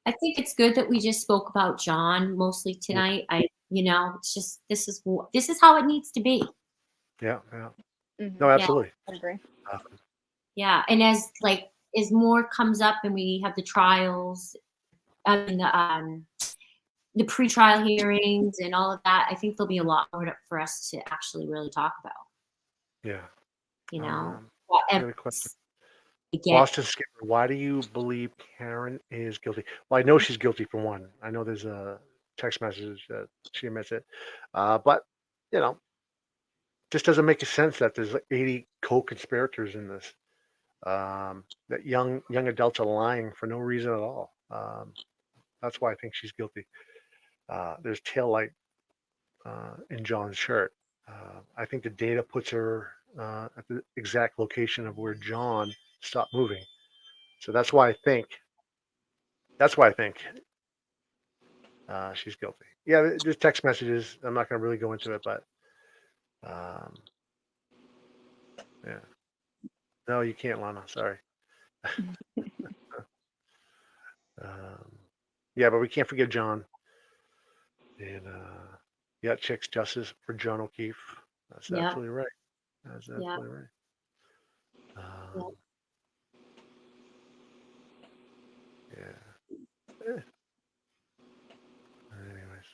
I think it's good that we just spoke about John mostly tonight. It's just this is how it needs to be. Yeah, yeah. Mhm. No, Yeah. absolutely. I agree. Yeah, and as more comes up and we have the trials, I mean the pre-trial hearings and all of that, I think there'll be a lot more for us to actually really talk about. Yeah. What Another question. get. Boston Skipper, why do you believe Karen is guilty? Well, I know she's guilty for one. I know there's a text message that she admits it. But, just doesn't make sense that there's like 80 co-conspirators in this. That young adults are lying for no reason at all. That's why I think she's guilty. There's tail light in John's shirt. I think the data puts her at the exact location of where John stopped moving. So that's why I think she's guilty. Yeah, there's text messages. I'm not going to really go into it, but yeah. No, you can't, Lana. Sorry. Yeah, but we can't forget John. And yeah, chicks justice for John O'Keefe. That's absolutely right. That's absolutely right. Yeah. Anyways.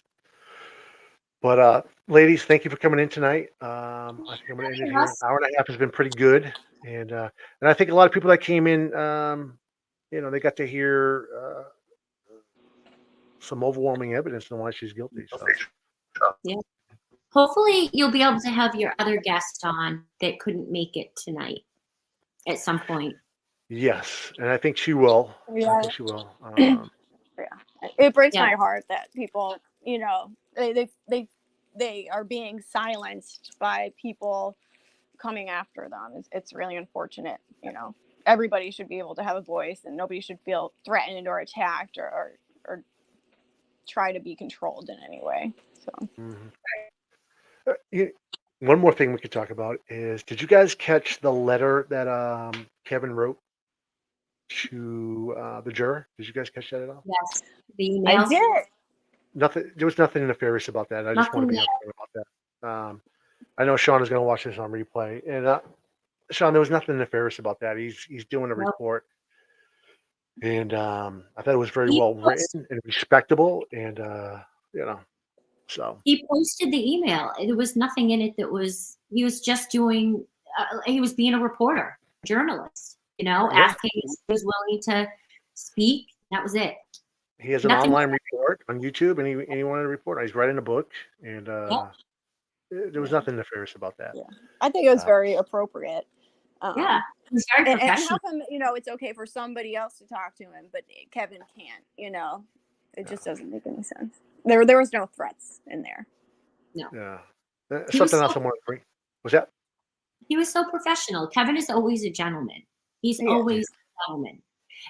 But ladies, thank you for coming in tonight. I think I'm going to end it here. An hour and a half has been pretty good, and I think a lot of people that came in, they got to hear some overwhelming evidence on why she's guilty. So. Yeah. Hopefully, you'll be able to have your other guest on that couldn't make it tonight at some point. Yes, and I think she will. Yeah. I think she will. Yeah, it breaks my heart that people, they are being silenced by people coming after them. It's really unfortunate. Everybody should be able to have a voice, and nobody should feel threatened or attacked or try to be controlled in any way. So. One more thing we could talk about is: did you guys catch the letter that Kevin wrote to the juror? Did you guys catch that at all? Yes, the email. I did. Nothing. There was nothing nefarious about that. I just want to be upfront about that. I know Sean is going to watch this on replay, and Sean, there was nothing nefarious about that. He's doing a report, and I thought it was very well written and respectable, and so he posted the email. There was nothing in it that was. He was just doing. He was being a reporter, journalist. Asking if he was willing to speak. That was it. He has an Nothing. online report on YouTube, and he wanted to report. He's writing a book, and Yep. there was nothing nefarious about that. Yeah, I think it was Uh, very appropriate. Yeah, it was very And how professional. come it's okay for somebody else to talk to him, but Kevin can't? It just doesn't make any sense. There was no threats in there. No, yeah. he was Something else so I want to bring. Was that? he was so professional. Kevin is always a gentleman. He's Yeah. always a gentleman,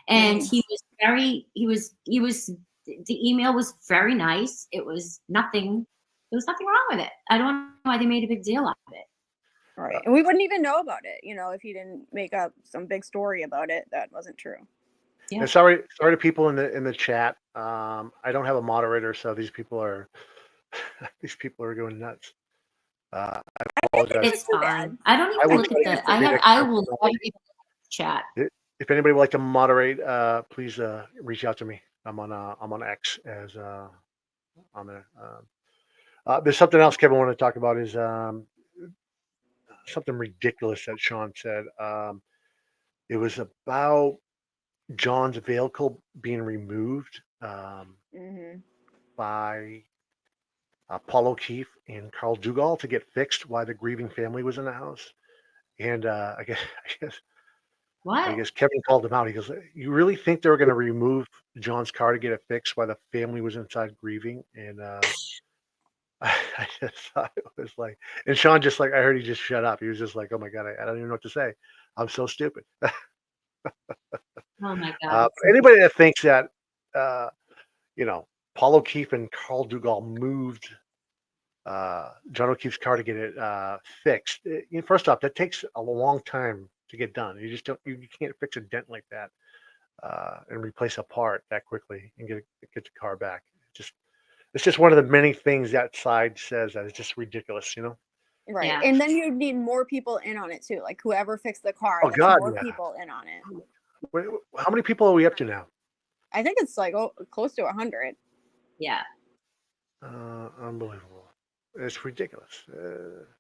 and Mhm. he was very. He was. The email was very nice. It was nothing. There was nothing wrong with it. I don't know why they made a big deal out of it. Right, and we wouldn't even know about it, if he didn't make up some big story about it that wasn't true. Yeah. And sorry to people in the chat. I don't have a moderator, so these people are going nuts. I apologize. It's too fine. bad. I don't I even will look try at to get the. somebody next I time. will never even look at the chat. If anybody would like to moderate, please reach out to me. I'm on X as on there. There's something else Kevin wanted to talk about is something ridiculous that Sean said. It was about John's vehicle being removed Hmm. by Paul O'Keefe and Carl Dugall to get fixed while the grieving family was in the house. And I What? guess Kevin called him out. He goes, "You really think they were going to remove John's car to get it fixed while the family was inside grieving?" And I just thought it was like, and Sean just like, I heard he just shut up. He was just like, "Oh my God, I don't even know what to say. I'm so stupid." Oh my God. Anybody that thinks that, uh, Paul O'Keefe and Carl Dugall moved John O'Keefe's car to get it fixed. First off, that takes a long time to get done. You just don't, you can't fix a dent like that and replace a part that quickly and get the car back. It's just one of the many things that side says that is just ridiculous, Right, Yeah. and then you'd need more people in on it too, like whoever fixed the car. Oh That's God, more yeah. people in on it. How many people are we up to now? I think it's like close to 100. Yeah. Unbelievable. It's ridiculous.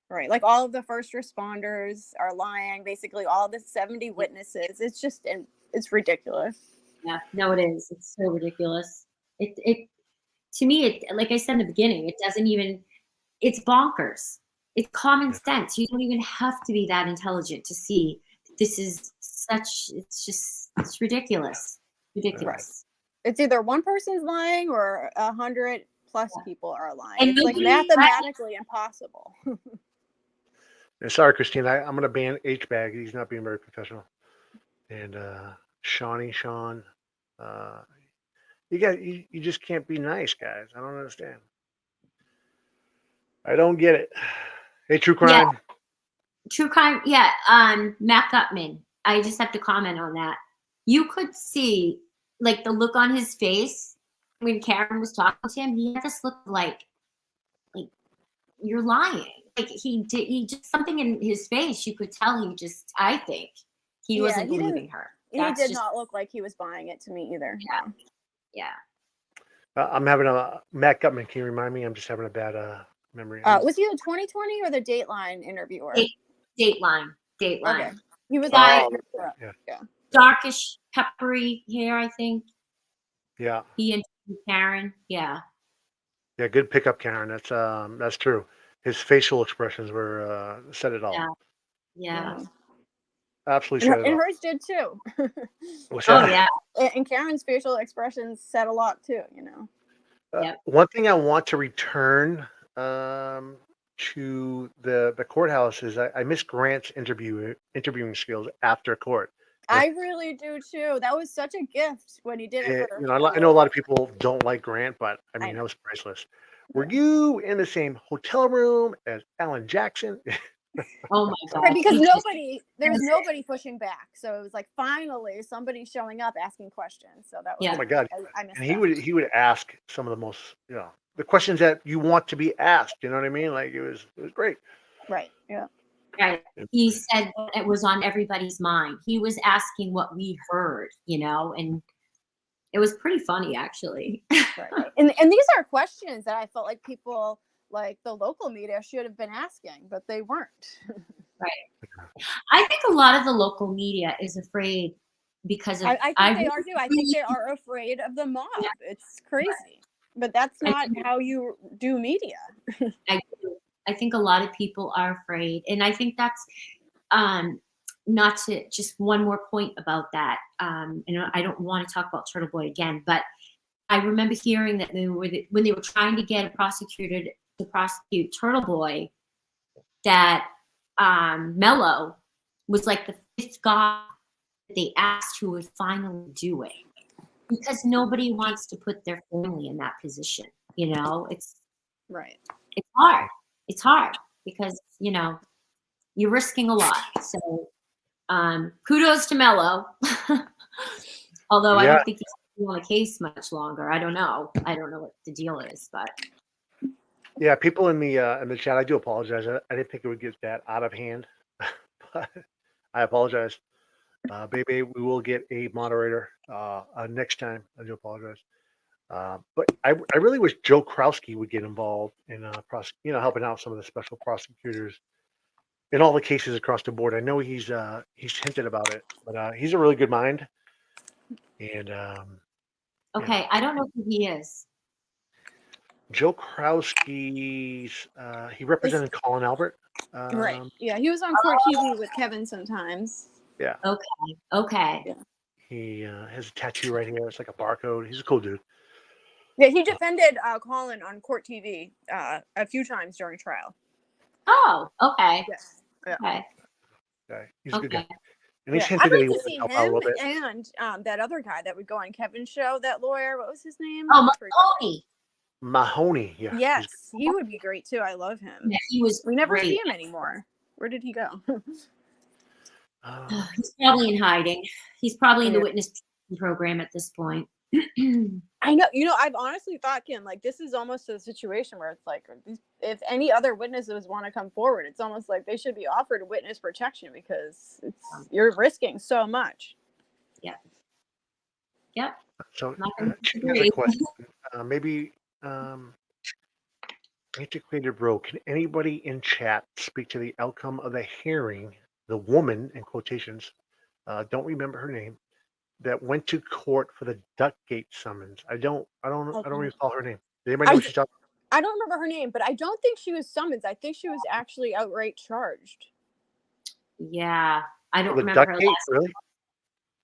Right, like all of the first responders are lying. Basically, all the 70 witnesses. It's ridiculous. Yeah. No, it is. It's so ridiculous. It to me, like I said in the beginning, it doesn't even. It's bonkers. It's common sense. You don't even have to be that intelligent to see this is such. It's ridiculous. Ridiculous. It's either one person's lying or 100 plus people are lying. And It's like nobody- mathematically impossible. And sorry, Christine, I'm going to ban H-Bag. He's not being very professional. And Sean, you just can't be nice, guys. I don't understand. I don't get it. Hey, true crime. Yeah. True crime. Yeah. Matt Gutman. I just have to comment on that. You could see like the look on his face when Karen was talking to him. He had this look like you're lying. Like he just something in his face. You could tell I think he wasn't believing her. He did not look like he was buying it to me either. Yeah. Yeah. I'm having a Matt Gutman. Can you remind me? I'm just having a bad memory. Was he the 2020 or the Dateline interviewer? Dateline. Okay. He was Guy- yeah. Darkish, peppery hair, I think. Yeah. He interviewed Karen. Yeah. Yeah, good pickup, Karen. That's true. His facial expressions were said it all. Yeah. Yeah. Absolutely said it And all. hers did too. Oh yeah. And Karen's facial expressions said a lot too, Yep. One thing I want to return to the courthouse is I miss Grant's interviewing skills after court. I really do too. That was such a gift when he did it. I know a lot of people don't like Grant, but I mean that was priceless. Were you in the same hotel room as Alan Jackson? Oh my God. Right, because there's nobody pushing back. So it was like finally somebody showing up asking questions. So that was Oh my God. I missed And that. he would ask some of the most, the questions that you want to be asked. You know what I mean? Like it was great. Right. Yeah. Right. He said it was on everybody's mind. He was asking what we heard, and it was pretty funny actually. Right. And these are questions that I felt like people like the local media should have been asking, but they weren't. Right. I think a lot of the local media is afraid because of I think they are too. I think they are afraid of the mob. It's crazy, but that's not how you do media. I think a lot of people are afraid, and I think that's not to just one more point about that. And I don't want to talk about Turtle Boy again, but I remember hearing that when they were trying to get a prosecutor to prosecute Turtle Boy, that Mello was like the 5th guy that they asked who would finally do it, because nobody wants to put their family in that position. You know, it's Right. It's hard. It's hard because you're risking a lot. So kudos to Mello. Although I don't think he's on the case much longer. I don't know what the deal is, but Yeah, people in the chat, I do apologize. I didn't think it would get that out of hand, but I apologize. Baby, we will get a moderator next time. I do apologize. But I really wish Joe Krowski would get involved in helping out some of the special prosecutors in all the cases across the board. I know he's hinted about it, but he's a really good mind. And okay, I don't know who he is. Joe Krowski's he represented Colin Albert. Right. Yeah, he was on Court TV with Kevin sometimes. Yeah. Okay. Yeah. He has a tattoo right here. It's like a barcode. He's a cool dude. Yeah, he defended Colin on Court TV a few times during trial. Oh, okay. Yes. Yeah. Okay. Okay. He's a good guy. And Yeah. he's hinted I'd that like he to would see help out a him little bit. and that other guy that would go on Kevin's show, that lawyer. What was his name? Oh, Mahoney. Mahoney, yeah. Yes, he would be great too. I love him. Yeah, he was. We never great. see him anymore. Where did he go? He's probably in hiding. He's probably in the witness program at this point. I know. I've honestly thought, Kim, like this is almost a situation where it's like, if any other witnesses want to come forward, it's almost like they should be offered witness protection because you're risking so much. Yep. So another question. Maybe Antiquated Bro, can anybody in chat speak to the outcome of the hearing? The woman, in quotations, don't remember her name, that went to court for the Duckgate summons. I don't recall her name. Does anybody know what she's talking about? I don't remember her name, but I don't think she was summoned. I think she was actually outright charged. Yeah, I don't The remember her Duckgate, last. really?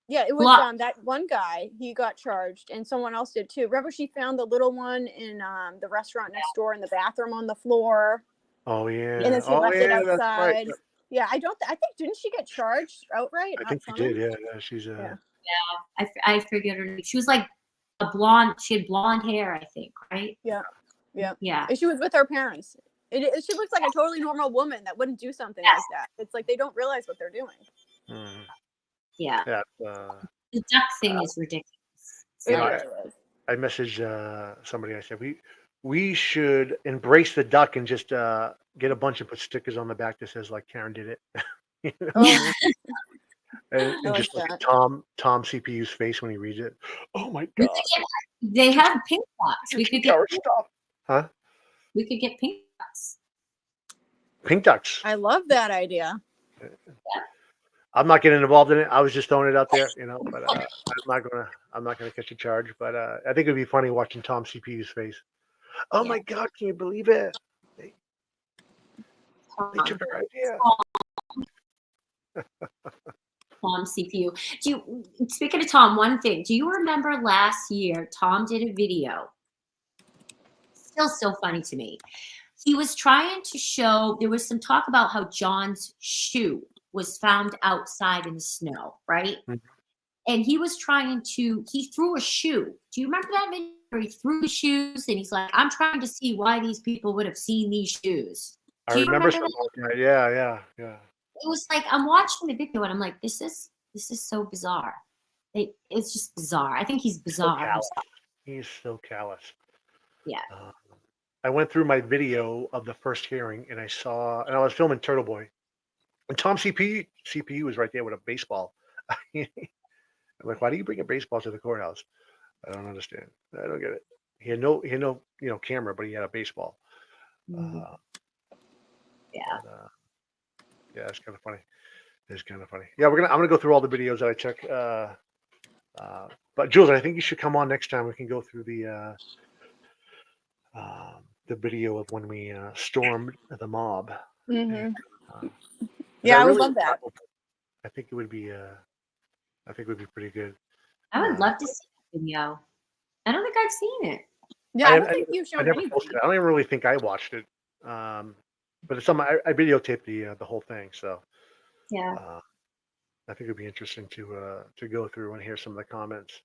Yeah, it was that one guy. He got charged, and someone else did too. Remember, she found the little one in the restaurant next door in the bathroom on the floor. Oh yeah. And then she left it outside. That's right. Yeah, I think didn't she get charged outright? I think she did. Yeah, she's Yeah, I forget her name. She was like a blonde. She had blonde hair, I think, right? Yeah. And she was with her parents. She looks like a totally normal woman that wouldn't do something like that. It's like they don't realize what they're doing. Mm. Yeah. The duck thing is ridiculous. I messaged somebody. I said we should embrace the duck and just get a bunch and put stickers on the back that says like Karen did it. And just look at Tom CPU's face when he reads it. Oh my god! They have pink ducks. We could get stuff. Huh? We could get pink ducks. Pink ducks. I love that idea. I'm not getting involved in it. I was just throwing it out there, but I'm not gonna catch a charge. But I think it'd be funny watching Tom CPU's face. Oh my god! Can you believe it? They took our idea. Tom CPU. Speaking of Tom, one thing. Do you remember last year Tom did a video? Still so funny to me. He was trying to show, there was some talk about how John's shoe was found outside in the snow, right? Mm-hmm. And he was he threw a shoe. Do you remember that video where he threw the shoes and he's like, I'm trying to see why these people would have seen these shoes. I remember something like that. Yeah. It was like, I'm watching the video and I'm like, this is so bizarre. It's just bizarre. I think he's bizarre. He's so callous. Yeah. I went through my video of the first hearing and I was filming Turtle Boy. And Tom CPU was right there with a baseball. I'm like, why do you bring a baseball to the courthouse? I don't understand. I don't get it. He had no camera, but he had a baseball. Mm-hmm. Yeah, it's kind of funny. Yeah, I'm gonna go through all the videos that I check But Jules, I think you should come on next time. We can go through the video of when we stormed the mob. Mm-hmm. Uh, Yeah, I would love that. I think it would be. I think it would be pretty good. I would love to see the video. I don't think I've seen it. Yeah, I don't think you've shown I never anything. posted it. I don't even really think I watched it. But it's I videotaped the whole thing, so Yeah. I think it'd be interesting to go through and hear some of the comments.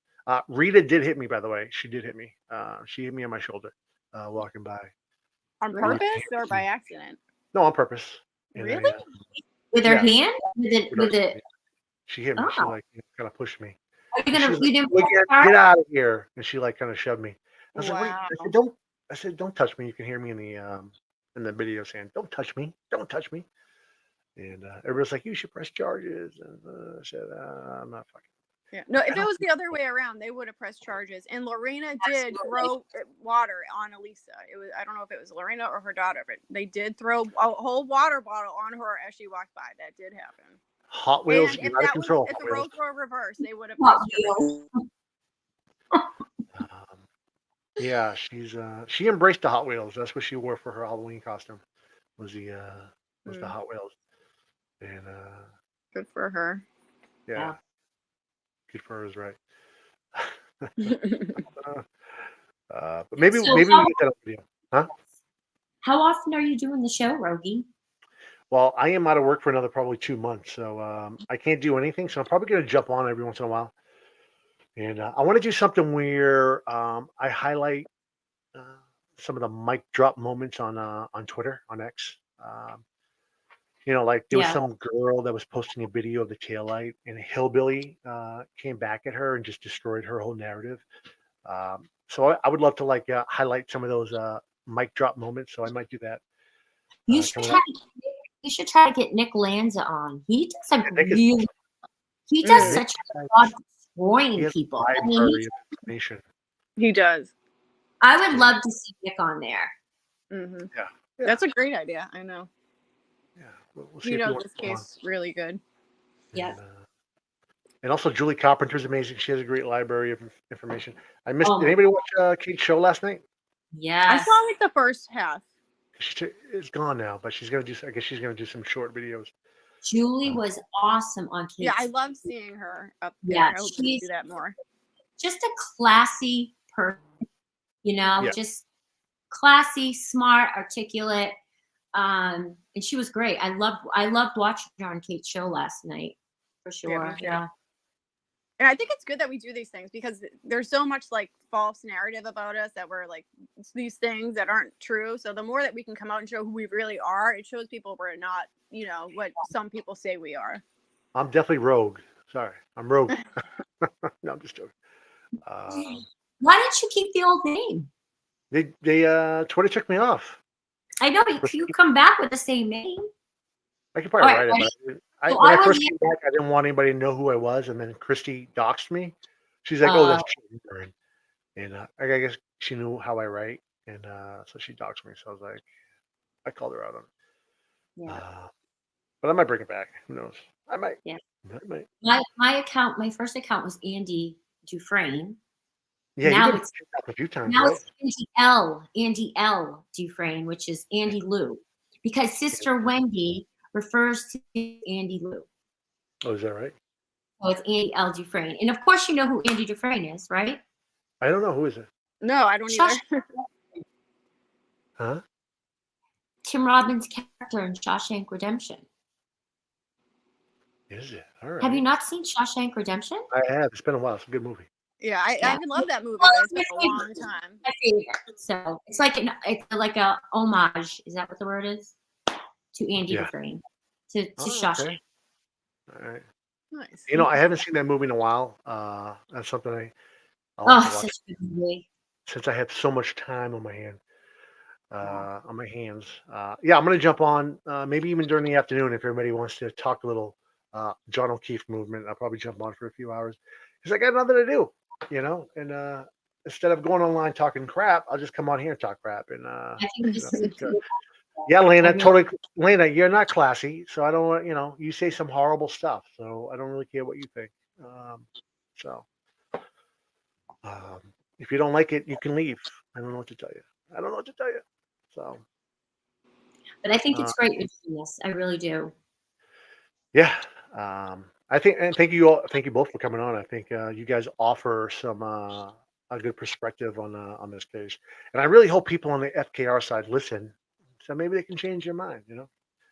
Rita did hit me, by the way. She did hit me. She hit me on my shoulder walking by. On purpose or by accident? No, on purpose. Really? With her hand? With it? She hit me. She like kind of pushed me. Are you gonna? You didn't get out of here! And she like kind of shoved me. I was like, wait. Wow. I said, don't touch me. You can hear me in the video saying, don't touch me. Don't touch me. And everybody's like, you should press charges. And I said, I'm not fucking. Yeah. No, if it was the other way around, they would have pressed charges. And Lorena did throw water on Elisa. It was, I don't know if it was Lorena or her daughter, but they did throw a whole water bottle on her as she walked by. That did happen. Hot Wheels And get if out of that control. was, if the roles were reversed, they would have Hot pressed charges. Yeah, she embraced the Hot Wheels. That's what she wore for her Halloween costume. Was the Hot Wheels. And good for her. Yeah. Good for her is right. But maybe we get that video. Huh? How often are you doing the show, Rougey? Well, I am out of work for another probably 2 months, so I can't do anything. So I'm probably going to jump on every once in a while. And I want to do something where I highlight some of the mic drop moments on Twitter, on X. Like there was some girl that was posting a video of the taillight, and a hillbilly came back at her and just destroyed her whole narrative. So I would love to highlight some of those mic drop moments. So I might do that. You should try to get Nick Lanza on. He does he does such a lot of destroying people. He does. I would love to see Nick on there. Mm-hmm. Yeah, that's a great idea. I know. Yeah, we'll see. You know this case really good. Yeah. And also, Julie Carpenter's amazing. She has a great library of information. I missed. Did anybody watch Kate's show last night? Yeah, I saw like the first half. It's gone now, but she's gonna do. I guess she's gonna do some short videos. Julie was awesome on Kate's. Yeah, I love seeing her up there. I hope to do that more. Just a classy person, just classy, smart, articulate. And she was great. I loved watching her on Kate's show last night, for sure. Yeah. And I think it's good that we do these things because there's so much like false narrative about us that we're like these things that aren't true. So the more that we can come out and show who we really are, it shows people we're not, what some people say we are. I'm definitely rogue. Sorry, I'm rogue. No, I'm just joking. Why didn't you keep the old name? They Twitter took me off. I know, but you come back with the same name. I could probably write it. When I first came back, I didn't want anybody to know who I was, and then Christy doxed me. She's like, "Oh, that's true," and I guess she knew how I write, and so she doxed me. So I was like, I called her out on it. Yeah. But I might bring it back. Who knows? I might. Yeah. I might. My first account was Andy Dufresne. Yeah, now it's a few times. Now it's Andy L. Dufresne, which is Andy Lou, because Sister Wendy refers to Andy Lou. Oh, is that right? So it's Andy L. Dufresne, and of course you know who Andy Dufresne is, right? I don't know. Who is it? No, I don't either. Huh? Tim Robbins' character in Shawshank Redemption. Is it? All right. Have you not seen Shawshank Redemption? I have. It's been a while. It's a good movie. Yeah, I even love that movie, but it's been a long time. My favorite. So it's like a homage. Is that what the word is? To Andy Dufresne. To Shawshank. Okay. All right. Nice. I haven't seen that movie in a while. That's something I'll have to watch. Such a good movie. Since I have so much time on my hands. Yeah, I'm gonna jump on maybe even during the afternoon if everybody wants to talk a little John O'Keefe movement. I'll probably jump on for a few hours because I got nothing to do, and instead of going online talking crap, I'll just come on here and talk crap. And I think this is yeah, Lena, Lena, you're not classy, so I don't want, you say some horrible stuff, so I don't really care what you think. So If you don't like it, you can leave. I don't know what to tell you. I don't know what to tell you. So, But I think uh, it's great you're doing this. I really do. yeah. I think, and thank you all. Thank you both for coming on. I think you guys offer some a good perspective on this case, and I really hope people on the FKR side listen, so maybe they can change their mind, or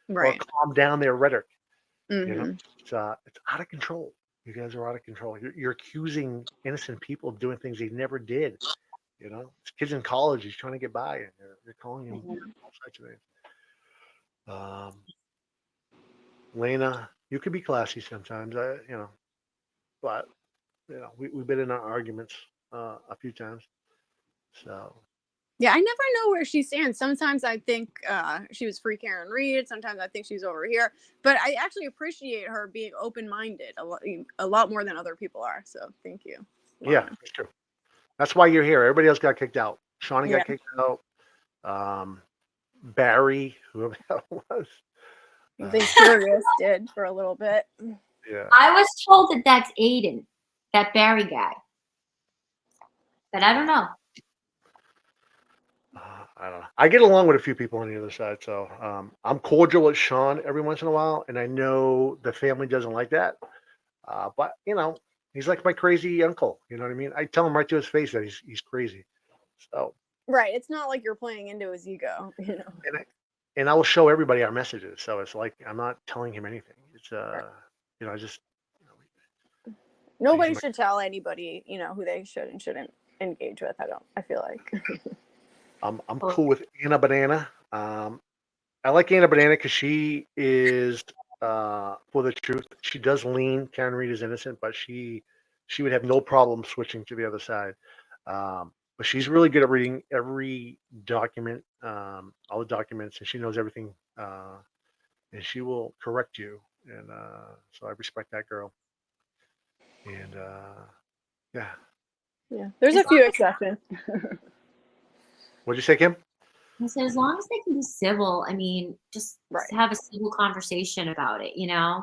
Right. calm down their rhetoric. Hmm. It's out of control. You guys are out of control. You're accusing innocent people of doing things they never did. This kid's in college. He's trying to get by, and you're calling him all sorts of things. Um, Lena, you could be classy sometimes, but we've been in our arguments a few times. So Yeah, I never know where she stands. Sometimes I think she was free Karen Reed. Sometimes I think she's over here. But I actually appreciate her being open-minded a lot more than other people are. So thank you. yeah, it's true. That's why you're here. Everybody else got kicked out. Shawnee Yeah. got kicked out. Um, Barry, whoever that was. They Sirius did for a little bit. Yeah. I was told that that's Aiden, that Barry guy. But I don't know. I don't know. I get along with a few people on the other side, so I'm cordial with Sean every once in a while, and I know the family doesn't like that. But he's like my crazy uncle. You know what I mean? I tell him right to his face that he's crazy. So Right. It's not like you're playing into his ego, and I will show everybody our messages. So it's like I'm not telling him anything. It's I just he's Nobody my, should tell anybody, who they should and shouldn't engage with. I feel like. I'm cool with Anna Banana. I like Anna Banana because she is for the truth. She does lean Karen Reed is innocent, but she would have no problem switching to the other side. But she's really good at reading every document, all the documents, and she knows everything. And she will correct you. And so I respect that girl. And yeah. Yeah. There's a As few long exceptions. What'd you say, Kim? as, as long as they can be civil, I mean, just Right. have a civil conversation about it, Yeah.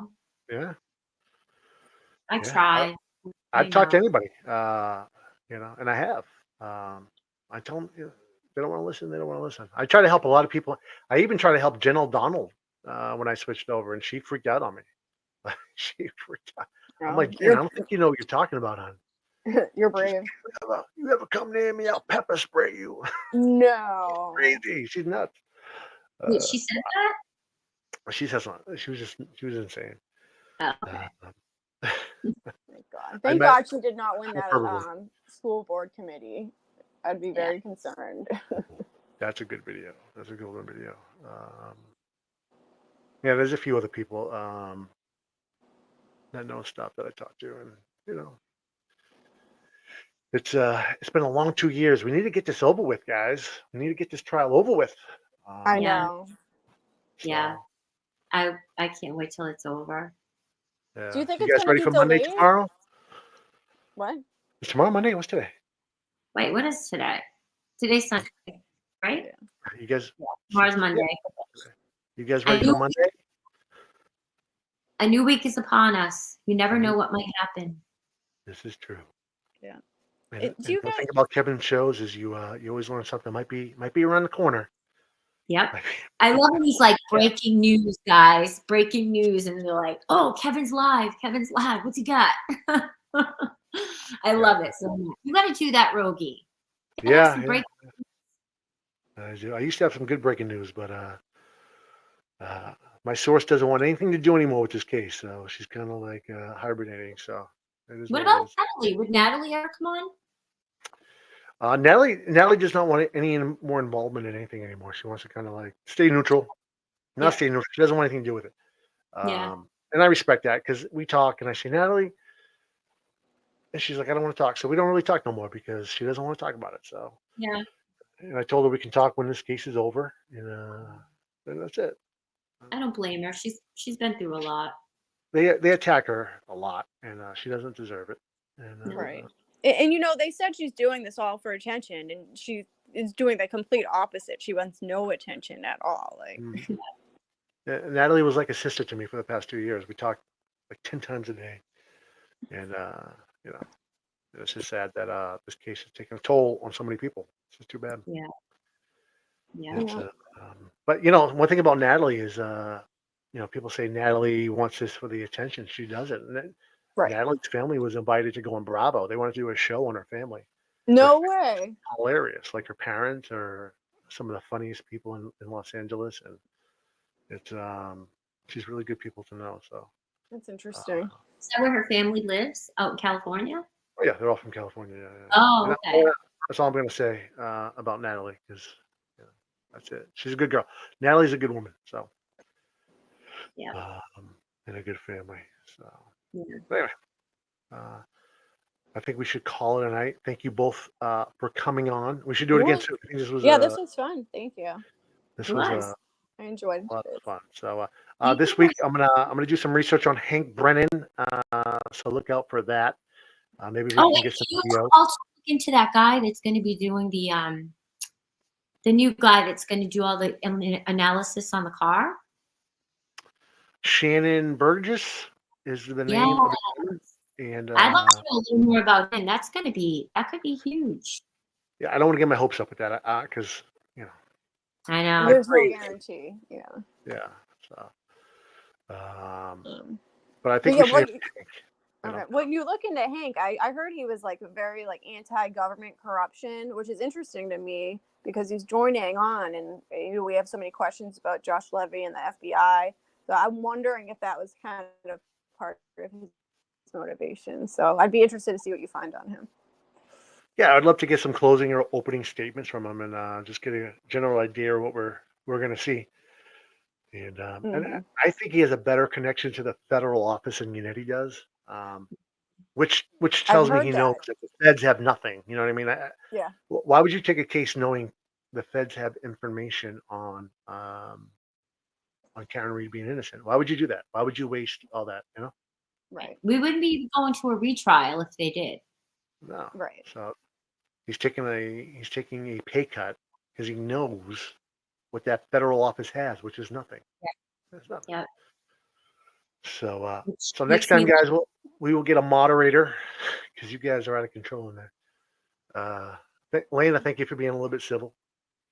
I Yeah. try. I've talked to anybody, and I have. I tell them, they don't want to listen. They don't want to listen. I try to help a lot of people. I even try to help Jen O'Donnell when I switched over, and she freaked out on me. She freaked out. I'm like, Jen, I don't think you know what you're talking about, hon. You're She's, brave. you ever come near me, I'll pepper spray you. No. Crazy. She's nuts. Wait, she said that? She says she was insane. Oh, okay. Thank God. I Thank met God she did not win that hyperbole. school board committee. I'd be very concerned. That's a good video. That's a good one video. Yeah, there's a few other people that know stuff that I talked to, and it's been a long 2 years. We need to get this over with, guys. We need to get this trial over with. I Yeah. know. Yeah. So, I can't wait till it's over. yeah. Do you think You it's guys going to ready be for Monday delayed? tomorrow? What? Is tomorrow Monday? What's today? Wait, what is today? Today's Sunday, right? Yeah. You guys? Tomorrow's Monday. You guys I ready for knew Monday? A new week is upon us. You never Mhm. know what might happen. This is true. Yeah. And Do you the guys? thing about Kevin's shows is you always learn something might be around the corner. Yep. Might I love when he's like breaking news, guys. Breaking news, and they're like, "Oh, Kevin's live. Kevin's live. What's he got?" I love it so much. You got to do that, Rougey. You gotta have some break- I do. I used to have some good breaking news, but my source doesn't want anything to do anymore with this case, so she's kind of like hibernating. So it is What what it about is. Natalie? Would Natalie ever come on? Natalie does not want any more involvement in anything anymore. She wants to kind of like stay neutral. Not Yeah. stay neutral. She doesn't want anything to do with it. Yeah. And I respect that because we talk, and I say, Natalie, and she's like, I don't want to talk. So we don't really talk no more because she doesn't want to talk about it. So, Yeah. and I told her we can talk when this case is over, and that's it. I don't blame her. She's been through a lot. They attack her a lot, and she doesn't deserve it. And Right. And they said she's doing this all for attention, and she is doing the complete opposite. She wants no attention at all. Like, Natalie was like a sister to me for the past 2 years. We talked like 10 times a day, and It's just sad that this case has taken a toll on so many people. It's just too bad. Yeah. Yeah. It's, Yeah. but you know, one thing about Natalie is, you know, people say Natalie wants this for the attention. She doesn't. And then Right. Natalie's family was invited to go on Bravo. They wanted to do a show on her family. No way. Hilarious. Like her parents are some of the funniest people in Los Angeles, and it's she's really good people to know. So That's interesting. Is that where her family lives? Out in California? oh yeah, they're all from California. Yeah. Oh, And okay. that's all I'm going to say about Natalie, because that's it. She's a good girl. Natalie's a good woman. So Yeah. and a good family. So Yeah. anyway, I think we should call it a night. Thank you both for coming on. We should do it again Yeah. soon. I think this was This was fun. Thank you. this It was was. I enjoyed a lot it. of fun. So Thank this you week I'm gonna do some research on Hank Brennan. So look out for that. Maybe we Oh, can wait, get some can you video. also look into that guy that's going to be doing the new guy that's going to do all the analysis on the car? Shannon Burgess is the Yeah. name of the woman. And I'd love to know a little more about him. That could be huge. yeah, I don't want to get my hopes up with that because you know. I know. There's no guarantee. Yeah. Yeah. So, but I But think yeah, we should. okay. When you look into Hank, I heard he was like very like anti-government corruption, which is interesting to me because he's joining on, and you know, we have so many questions about Josh Levy and the FBI. So I'm wondering if that was kind of part of his motivation. So I'd be interested to see what you find on him. Yeah, I'd love to get some closing or opening statements from him and just get a general idea of what we're going to see. And I think he has a better connection to the federal office than Unity does, which I've tells me heard he that. knows that the feds have nothing. You know what I mean? Yeah. Why would you take a case knowing the feds have information on Karen Reed being innocent? Why would you do that? Why would you waste all that? You know? Right. We wouldn't be going to a retrial if they did. No. Right. So he's taking a pay cut because he knows what that federal office has, which is nothing. Yeah. It's nothing. Yeah. So Which so next makes time, me- guys, we will get a moderator because you guys are out of control in there. Lena, thank you for being a little bit civil.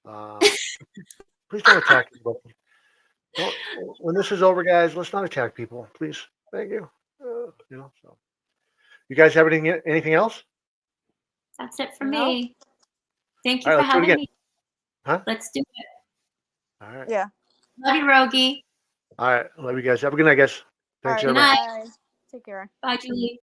Please don't attack anybody. When this is over, guys, let's not attack people, please. Thank you. You know, so you guys have anything else? That's it for No. me. Thank you All for right, let's do it having again. me. Huh? Let's do it. All right. Yeah. Love you, Rougey. All right. Love you guys. Have a good night, guys. All Thanks, right. Good everybody. night. Bye. Take care. Bye, Julie.